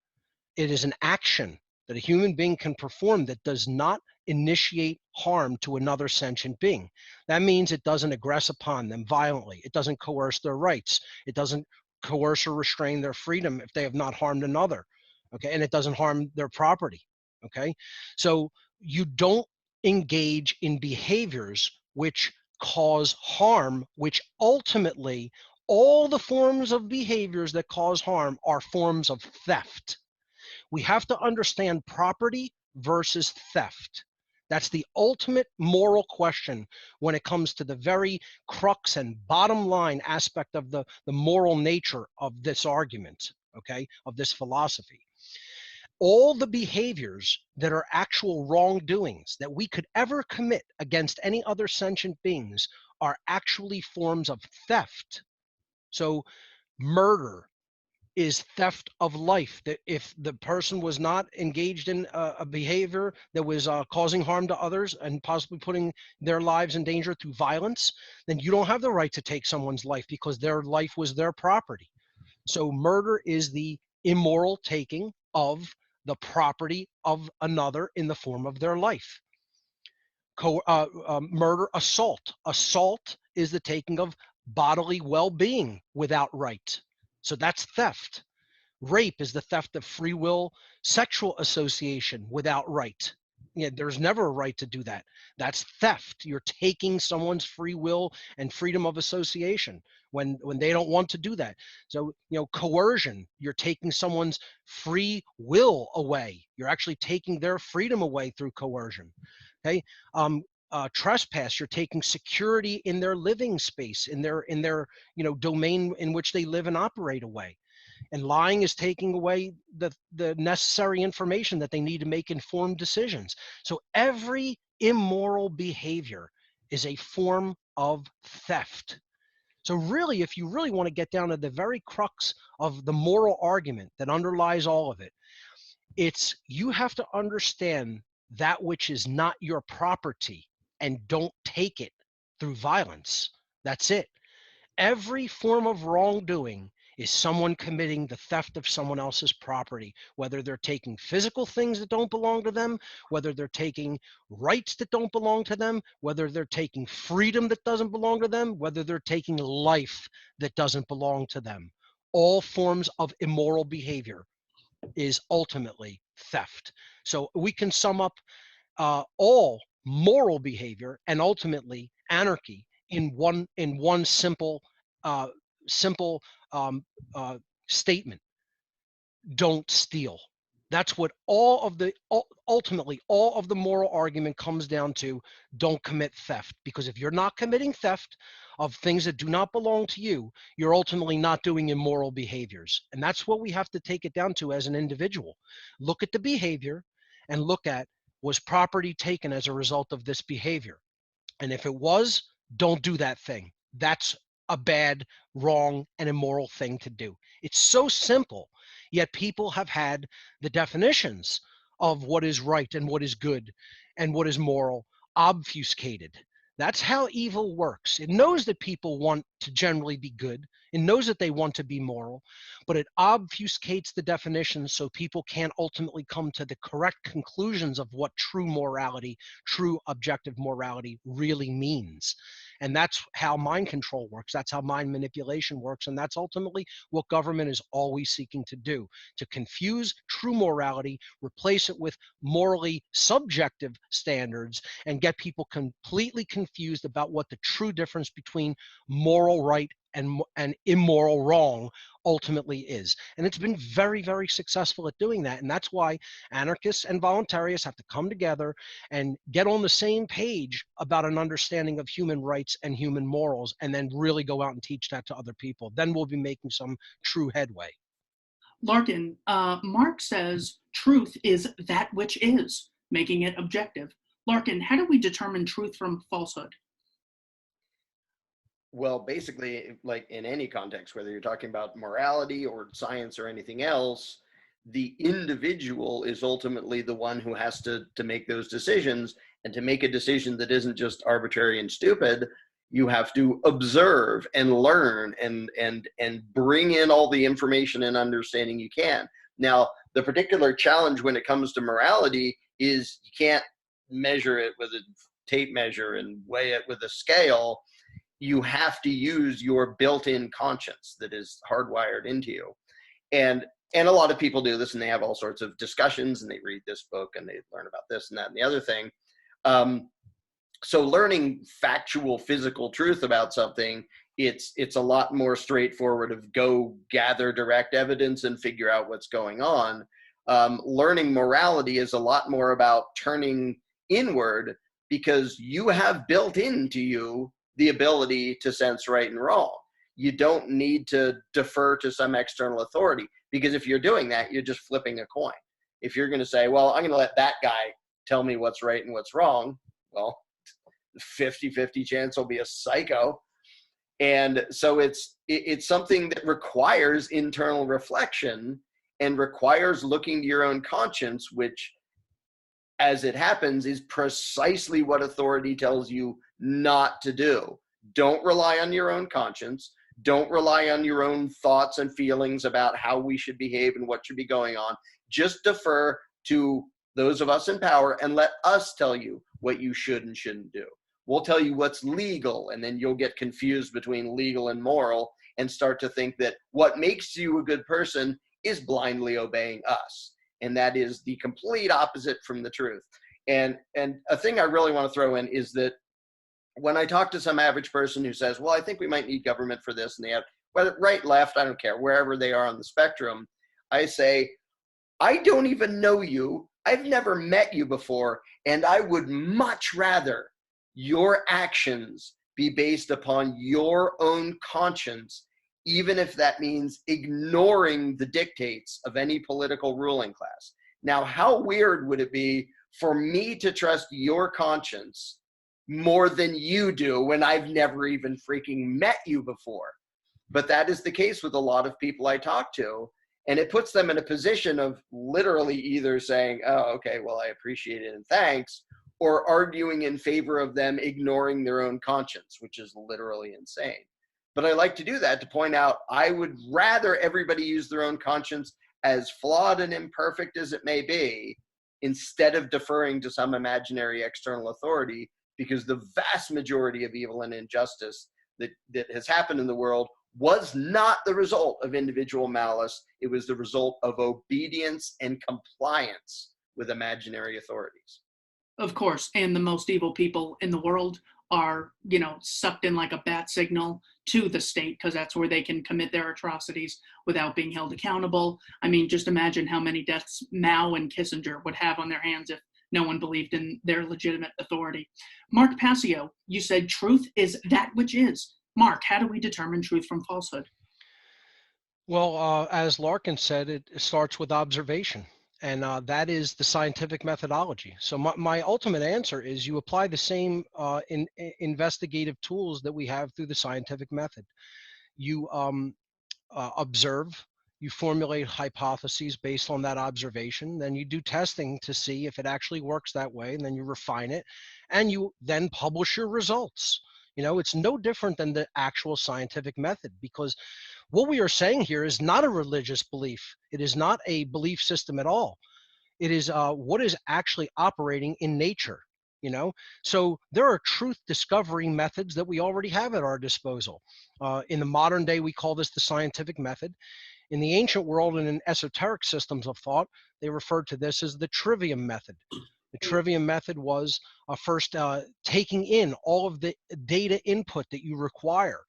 It is an action that a human being can perform that does not initiate harm to another sentient being. That means it doesn't aggress upon them violently. It doesn't coerce their rights. It doesn't coerce or restrain their freedom if they have not harmed another. Okay, and it doesn't harm their property. Okay, so you don't engage in behaviors which cause harm, which ultimately all the forms of behaviors that cause harm are forms of theft. We have to understand property versus theft. That's the ultimate moral question when it comes to the very crux and bottom line aspect of the moral nature of this argument, okay, of this philosophy. All the behaviors that are actual wrongdoings that we could ever commit against any other sentient beings are actually forms of theft. So murder is theft of life. That if the person was not engaged in a behavior that was causing harm to others and possibly putting their lives in danger through violence, then you don't have the right to take someone's life because their life was their property. So murder is the immoral taking of the property of another in the form of their life. Murder, assault. Assault is the taking of bodily well-being without right. So that's theft. Rape is the theft of free will sexual association without right. Yeah, there's never a right to do that. That's theft. You're taking someone's free will and freedom of association when they don't want to do that. So, coercion, you're taking someone's free will away. You're actually taking their freedom away through coercion. Okay. Trespass, you're taking security in their living space, in their domain in which they live and operate away. And lying is taking away the necessary information that they need to make informed decisions. So every immoral behavior is a form of theft. So really, if you really want to get down to the very crux of the moral argument that underlies all of it, it's you have to understand that which is not your property and don't take it through violence. That's it. Every form of wrongdoing is someone committing the theft of someone else's property, whether they're taking physical things that don't belong to them, whether they're taking rights that don't belong to them, whether they're taking freedom that doesn't belong to them, whether they're taking life that doesn't belong to them. All forms of immoral behavior is ultimately theft. So we can sum up all moral behavior and ultimately anarchy in one simple statement: don't steal. That's what ultimately all of the moral argument comes down to. Don't commit theft, because if you're not committing theft of things that do not belong to you, you're ultimately not doing immoral behaviors. And that's what we have to take it down to as an individual. Look at the behavior and look at, was property taken as a result of this behavior? And if it was, don't do that thing. That's a bad, wrong, and immoral thing to do. It's so simple, yet people have had the definitions of what is right and what is good and what is moral obfuscated. That's how evil works. It knows that people want to generally be good. It knows that they want to be moral, but it obfuscates the definitions so people can't ultimately come to the correct conclusions of what true morality, true objective morality really means. And that's how mind control works. That's how mind manipulation works. And that's ultimately what government is always seeking to do, to confuse true morality, replace it with morally subjective standards, and get people completely confused about what the true difference between moral right and immoral wrong ultimately is. And it's been very, very successful at doing that. And that's why anarchists and voluntarists have to come together and get on the same page about an understanding of human rights and human morals, and then really go out and teach that to other people. Then we'll be making some true headway. Larkin, Mark says truth is that which is, making it objective. Larkin, how do we determine truth from falsehood? Well, basically, like in any context, whether you're talking about morality or science or anything else, the individual is ultimately the one who has to make those decisions. And to make a decision that isn't just arbitrary and stupid, you have to observe and learn and bring in all the information and understanding you can. Now, the particular challenge when it comes to morality is you can't measure it with a tape measure and weigh it with a scale. You have to use your built-in conscience that is hardwired into you. And a lot of people do this, and they have all sorts of discussions, and they read this book and they learn about this and that and the other thing. So learning factual physical truth about something, it's a lot more straightforward of go gather direct evidence and figure out what's going on. Learning morality is a lot more about turning inward, because you have built into you the ability to sense right and wrong. You don't need to defer to some external authority, because if you're doing that, you're just flipping a coin. If you're going to say, well, I'm going to let that guy tell me what's right and what's wrong, well, 50-50 chance he'll be a psycho. And so it's something that requires internal reflection and requires looking to your own conscience, which, as it happens, is precisely what authority tells you not to do. Don't rely on your own conscience. Don't rely on your own thoughts and feelings about how we should behave and what should be going on. Just defer to those of us in power and let us tell you what you should and shouldn't do. We'll tell you what's legal, and then you'll get confused between legal and moral and start to think that what makes you a good person is blindly obeying us. And that is the complete opposite from the truth. And a thing I really want to throw in is that when I talk to some average person who says, well, I think we might need government for this, and they have, whether right, left, I don't care, wherever they are on the spectrum, I say, I don't even know you. I've never met you before. And I would much rather your actions be based upon your own conscience, even if that means ignoring the dictates of any political ruling class. Now, how weird would it be for me to trust your conscience more than you do when I've never even freaking met you before? But that is the case with a lot of people I talk to. And it puts them in a position of literally either saying, oh, okay, well, I appreciate it and thanks, or arguing in favor of them ignoring their own conscience, which is literally insane. But I like to do that to point out, I would rather everybody use their own conscience, as flawed and imperfect as it may be, instead of deferring to some imaginary external authority, because the vast majority of evil and injustice that has happened in the world was not the result of individual malice. It was the result of obedience and compliance with imaginary authorities. Of course, and the most evil people in the world are, sucked in like a bat signal to the state, because that's where they can commit their atrocities without being held accountable. I mean, just imagine how many deaths Mao and Kissinger would have on their hands if no one believed in their legitimate authority. Mark Passio, you said truth is that which is. Mark, how do we determine truth from falsehood? Well, as Larkin said, it starts with observation, and that is the scientific methodology. So my ultimate answer is you apply the same investigative tools that we have through the scientific method. You observe, you formulate hypotheses based on that observation, then you do testing to see if it actually works that way, and then you refine it, and you then publish your results. It's no different than the actual scientific method, because what we are saying here is not a religious belief. It is not a belief system at all. It is what is actually operating in nature. So there are truth discovery methods that we already have at our disposal. In the modern day, we call this the scientific method. In the ancient world and in esoteric systems of thought, they referred to this as the trivium method. The trivium method was first taking in all of the data input that you require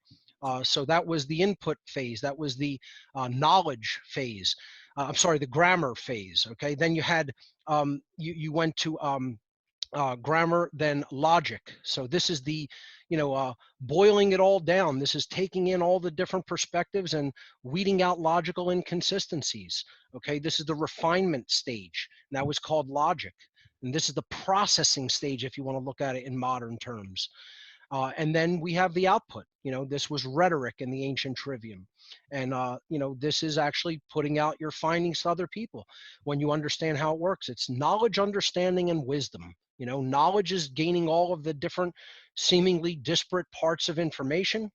So that was the input phase. That was the knowledge phase. I'm sorry, the grammar phase. Okay. Then you had, you went to grammar, then logic. So this is the, boiling it all down. This is taking in all the different perspectives and weeding out logical inconsistencies. Okay. This is the refinement stage. And that was called logic. And this is the processing stage, if you want to look at it in modern terms. And then we have the output. This was rhetoric in the ancient trivium. And, this is actually putting out your findings to other people. When you understand how it works, it's knowledge, understanding, and wisdom. Knowledge is gaining all of the different seemingly disparate parts of information.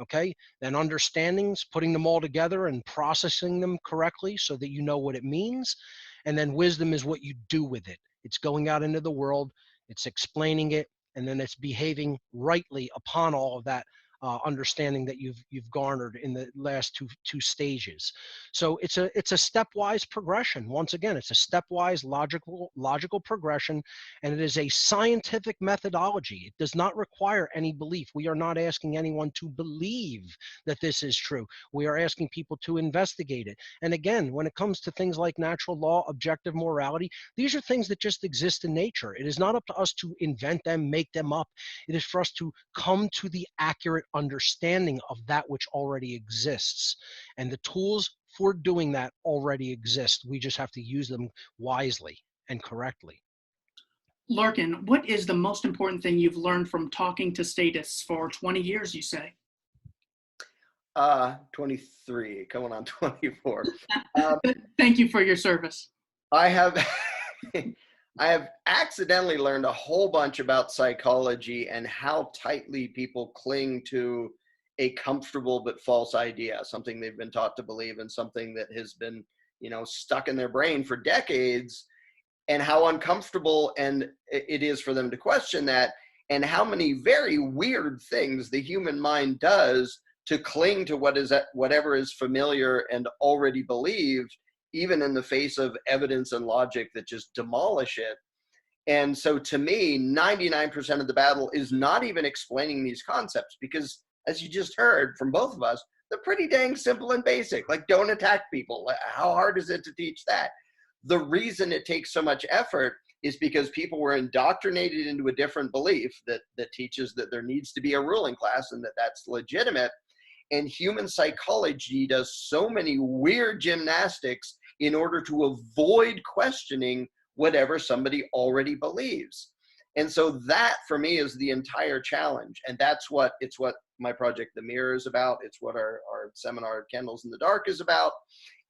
Okay. Then understandings, putting them all together and processing them correctly so that you know what it means. And then wisdom is what you do with it. It's going out into the world, it's explaining it, and then it's behaving rightly upon all of that understanding that you've garnered in the last two stages. So it's a stepwise progression. Once again, it's a stepwise logical progression, and it is a scientific methodology. It does not require any belief. We are not asking anyone to believe that this is true. We are asking people to investigate it. And again, when it comes to things like natural law, objective morality, these are things that just exist in nature. It is not up to us to invent them, make them up. It is for us to come to the accurate understanding of that which already exists. And the tools for doing that already exist. We just have to use them wisely and correctly. Larkin, what is the most important thing you've learned from talking to statists for 20 years, you say? 23, coming on 24. Thank you for your service. I have I have accidentally learned a whole bunch about psychology and how tightly people cling to a comfortable but false idea, something they've been taught to believe and something that has been, stuck in their brain for decades, and how uncomfortable and it is for them to question that, and how many very weird things the human mind does to cling to whatever is familiar and already believed, even in the face of evidence and logic that just demolish it. And so to me, 99% of the battle is not even explaining these concepts, because as you just heard from both of us, they're pretty dang simple and basic. Like, don't attack people. How hard is it to teach that? The reason it takes so much effort is because people were indoctrinated into a different belief that teaches that there needs to be a ruling class and that that's legitimate. And human psychology does so many weird gymnastics in order to avoid questioning whatever somebody already believes. And so that, for me, is the entire challenge. And it's what my project, The Mirror, is about. It's what our seminar, Candles in the Dark, is about.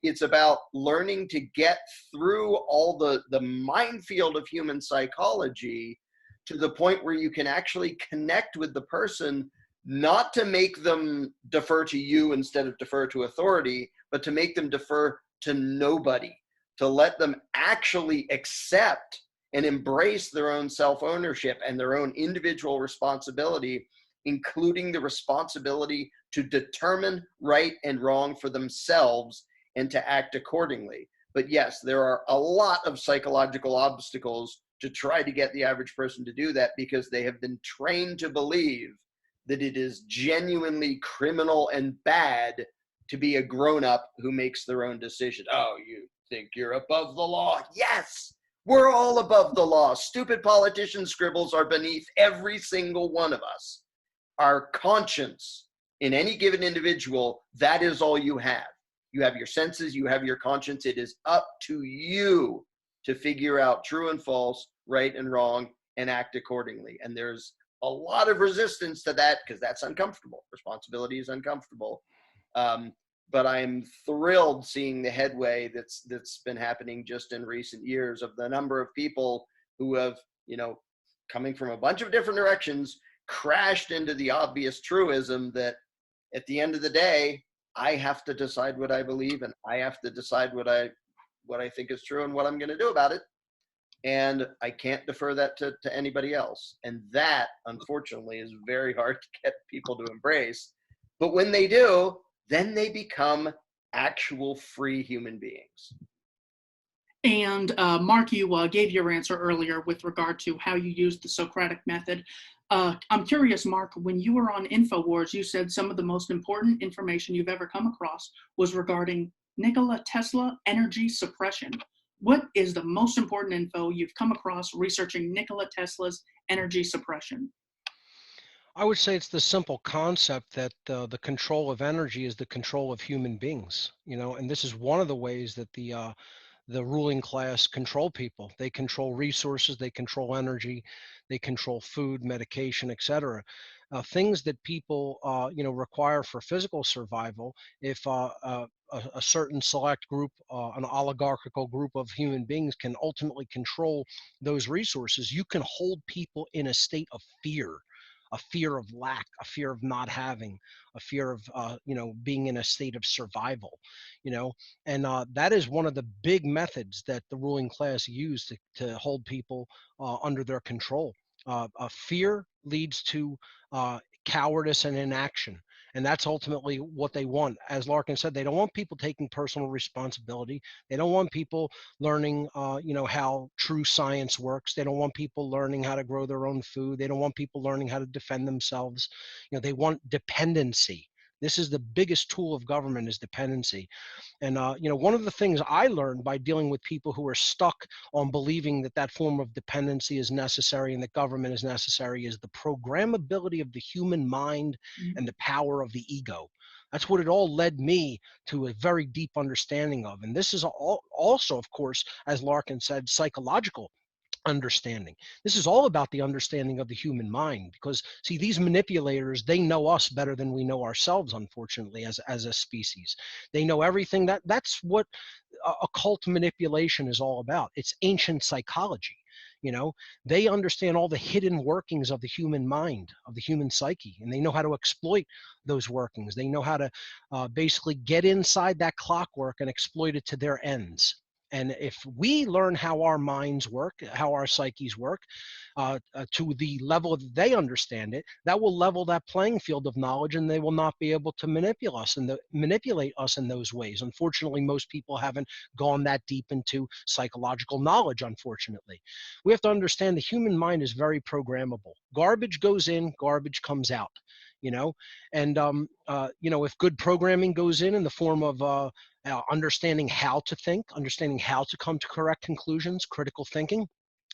It's about learning to get through all the minefield of human psychology to the point where you can actually connect with the person, not to make them defer to you instead of defer to authority, but to make them defer to nobody, to let them actually accept and embrace their own self-ownership and their own individual responsibility, including the responsibility to determine right and wrong for themselves and to act accordingly. But yes, there are a lot of psychological obstacles to try to get the average person to do that, because they have been trained to believe that it is genuinely criminal and bad to be a grown-up who makes their own decision. Oh, you think you're above the law? Yes, we're all above the law. Stupid politician scribbles are beneath every single one of us. Our conscience in any given individual, that is all you have. You have your senses, you have your conscience. It is up to you to figure out true and false, right and wrong, and act accordingly. And there's a lot of resistance to that, because that's uncomfortable. Responsibility is uncomfortable. But I'm thrilled seeing the headway that's been happening just in recent years, of the number of people who have, coming from a bunch of different directions, crashed into the obvious truism that at the end of the day, I have to decide what I believe, and I have to decide what I think is true and what I'm going to do about it. And I can't defer that to anybody else. And that, unfortunately, is very hard to get people to embrace. But when they do, then they become actual free human beings. And Mark, you gave your answer earlier with regard to how you used the Socratic method. I'm curious, Mark, when you were on InfoWars, you said some of the most important information you've ever come across was regarding Nikola Tesla energy suppression. What is the most important info you've come across researching Nikola Tesla's energy suppression? I would say it's the simple concept that the control of energy is the control of human beings, and this is one of the ways that the ruling class control people. They control resources, they control energy, they control food, medication, etc. Things that people, require for physical survival. If a certain select group, an oligarchical group of human beings, can ultimately control those resources, you can hold people in a state of fear. A fear of lack, a fear of not having, a fear of being in a state of survival, you know, and that is one of the big methods that the ruling class use to hold people under their control. Fear leads to cowardice and inaction. And that's ultimately what they want. As Larkin said, they don't want people taking personal responsibility. They don't want people learning, how true science works. They don't want people learning how to grow their own food. They don't want people learning how to defend themselves. They want dependency. This is the biggest tool of government, is dependency. And one of the things I learned by dealing with people who are stuck on believing that that form of dependency is necessary and that government is necessary is the programmability of the human mind and the power of the ego. That's what it all led me to a very deep understanding of. And this is also, of course, as Larkin said, psychological understanding. This is all about the understanding of the human mind, because see, these manipulators, they know us better than we know ourselves, unfortunately, as a species. They know everything. That's what occult manipulation is all about. It's ancient psychology. They understand all the hidden workings of the human mind, of the human psyche, and they know how to exploit those workings. They know how to basically get inside that clockwork and exploit it to their ends. And if we learn how our minds work, how our psyches work, to the level that they understand it, that will level that playing field of knowledge, and they will not be able to manipulate us in those ways. Unfortunately, most people haven't gone that deep into psychological knowledge, unfortunately. We have to understand the human mind is very programmable. Garbage goes in, garbage comes out. And if good programming goes in the form of understanding how to think, understanding how to come to correct conclusions, critical thinking,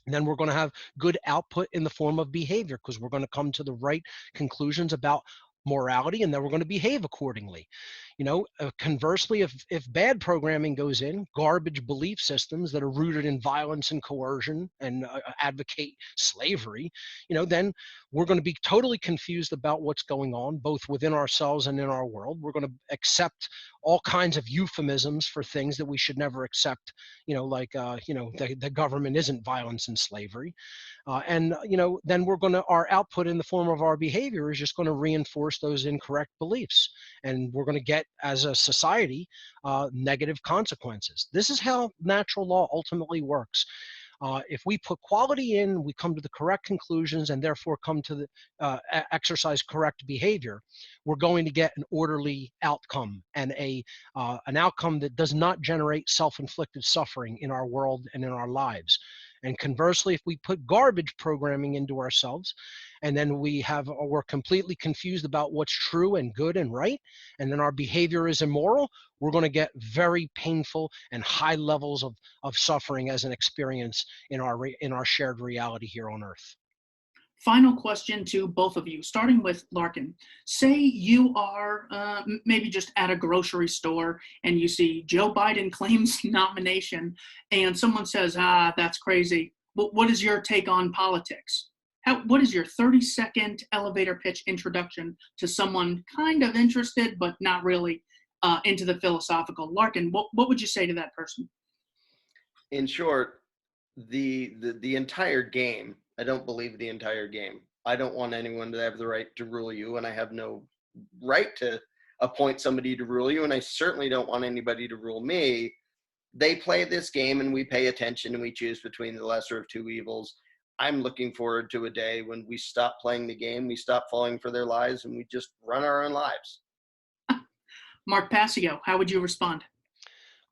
and then we're going to have good output in the form of behavior, because we're going to come to the right conclusions about morality, and then we're going to behave accordingly. Conversely, if bad programming goes in, garbage belief systems that are rooted in violence and coercion and advocate slavery, then we're going to be totally confused about what's going on, both within ourselves and in our world. We're going to accept all kinds of euphemisms for things that we should never accept, like, the government isn't violence and slavery. And then our output in the form of our behavior is just going to reinforce those incorrect beliefs. And we're going to get, as a society, negative consequences. This is how natural law ultimately works. If we put quality in, we come to the correct conclusions, and therefore come to exercise correct behavior, we're going to get an orderly outcome, and an outcome that does not generate self-inflicted suffering in our world and in our lives. And conversely, if we put garbage programming into ourselves, and then we're completely confused about what's true and good and right, and then our behavior is immoral, we're going to get very painful and high levels of suffering as an experience in our shared reality here on Earth. Final question to both of you, starting with Larkin. Say you are maybe just at a grocery store and you see Joe Biden claims nomination, and someone says, that's crazy. What is your take on politics? What is your 30-second elevator pitch introduction to someone kind of interested but not really into the philosophical? Larkin, what would you say to that person? In short, the entire game, I don't believe the entire game. I don't want anyone to have the right to rule you, and I have no right to appoint somebody to rule you, and I certainly don't want anybody to rule me. They play this game, and we pay attention, and we choose between the lesser of two evils. I'm looking forward to a day when we stop playing the game, we stop falling for their lies, and we just run our own lives. Mark Passio, how would you respond?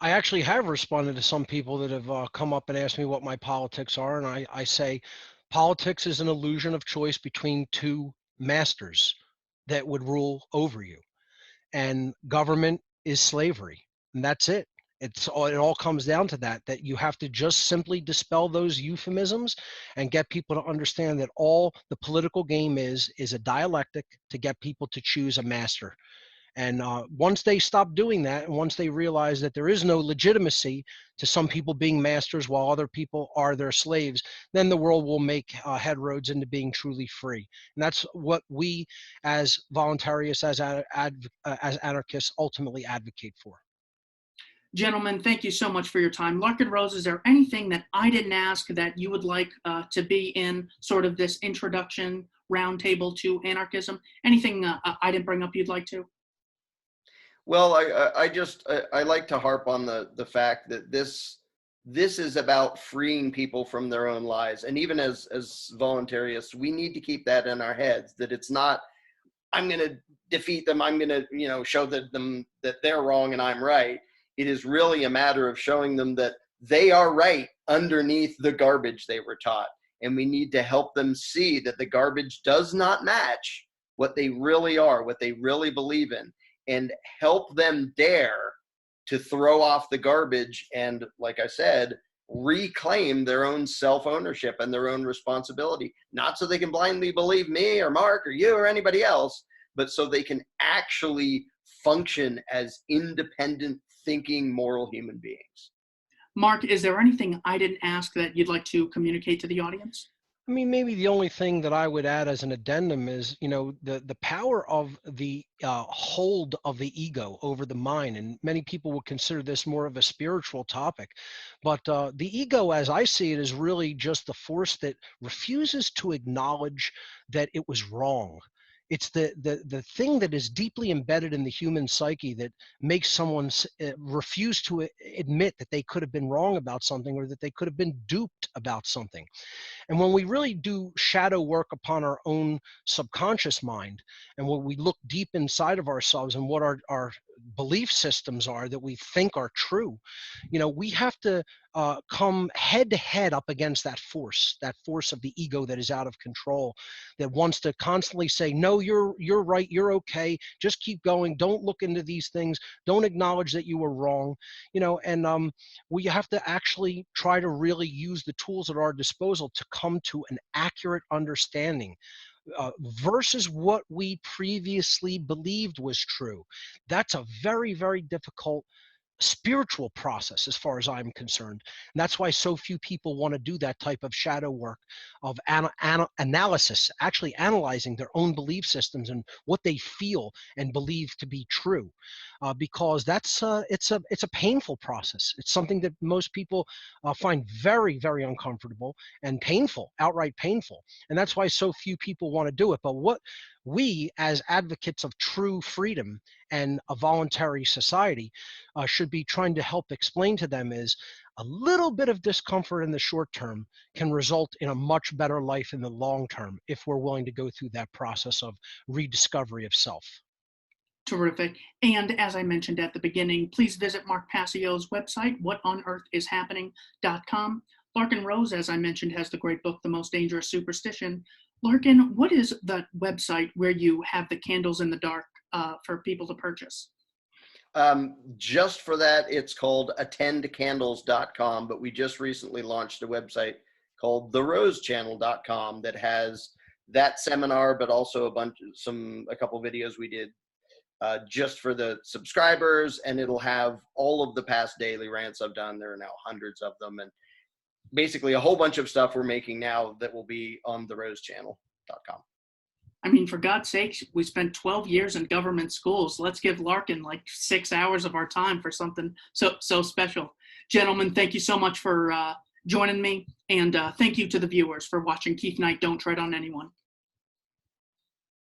I actually have responded to some people that have come up and asked me what my politics are. And I say politics is an illusion of choice between two masters that would rule over you. And government is slavery. And that's it. It all comes down to that you have to just simply dispel those euphemisms and get people to understand that all the political game is a dialectic to get people to choose a master. And once they stop doing that, and once they realize that there is no legitimacy to some people being masters while other people are their slaves, then the world will make headroads into being truly free. And that's what we, as voluntarists, as anarchists, ultimately advocate for. Gentlemen, thank you so much for your time. Larkin Rose, is there anything that I didn't ask that you would like to be in sort of this introduction roundtable to anarchism? Anything I didn't bring up you'd like to? Well, I like to harp on the fact that this is about freeing people from their own lies. And even as voluntarists, we need to keep that in our heads, that it's not, I'm going to defeat them, I'm going to, show them that they're wrong and I'm right. It is really a matter of showing them that they are right underneath the garbage they were taught. And we need to help them see that the garbage does not match what they really are, what they really believe in, and help them dare to throw off the garbage and, like I said, reclaim their own self-ownership and their own responsibility, not so they can blindly believe me or Mark or you or anybody else, but so they can actually function as independent, thinking, moral human beings. Mark, is there anything I didn't ask that you'd like to communicate to the audience? I mean, maybe the only thing that I would add as an addendum is, the power of the hold of the ego over the mind. And many people would consider this more of a spiritual topic. But the ego, as I see it, is really just the force that refuses to acknowledge that it was wrong. It's the thing that is deeply embedded in the human psyche that makes someone refuse to admit that they could have been wrong about something, or that they could have been duped about something. And when we really do shadow work upon our own subconscious mind, and when we look deep inside of ourselves and what our belief systems are that we think are true, we have to come head to head up against that force of the ego that is out of control, that wants to constantly say, no, you're right, you're okay, just keep going, don't look into these things, don't acknowledge that you were wrong, and we have to actually try to really use the tools at our disposal to come to an accurate understanding versus what we previously believed was true. That's a very, very difficult spiritual process as far as I'm concerned. And that's why so few people want to do that type of shadow work of analysis, actually analyzing their own belief systems and what they feel and believe to be true, because that's it's a painful process. It's something that most people find very, very uncomfortable and painful, outright painful. And that's why so few people want to do it. But what we, as advocates of true freedom and a voluntary society, should be trying to help explain to them is a little bit of discomfort in the short term can result in a much better life in the long term if we're willing to go through that process of rediscovery of self. Terrific. And as I mentioned at the beginning, please visit Mark Passio's website, whatonearthishappening.com. Larkin Rose, as I mentioned, has the great book, The Most Dangerous Superstition. Larkin, what is the website where you have the candles in the dark for people to purchase? Just for that, it's called attendcandles.com, but we just recently launched a website called therosechannel.com that has that seminar, but also a couple videos we did just for the subscribers, and it'll have all of the past daily rants I've done. There are now hundreds of them, and basically a whole bunch of stuff we're making now that will be on therosechannel.com. I mean, for God's sake, we spent 12 years in government schools. Let's give Larkin like 6 hours of our time for something so special. Gentlemen, thank you so much for joining me. And thank you to the viewers for watching Keith Knight, Don't Tread on Anyone.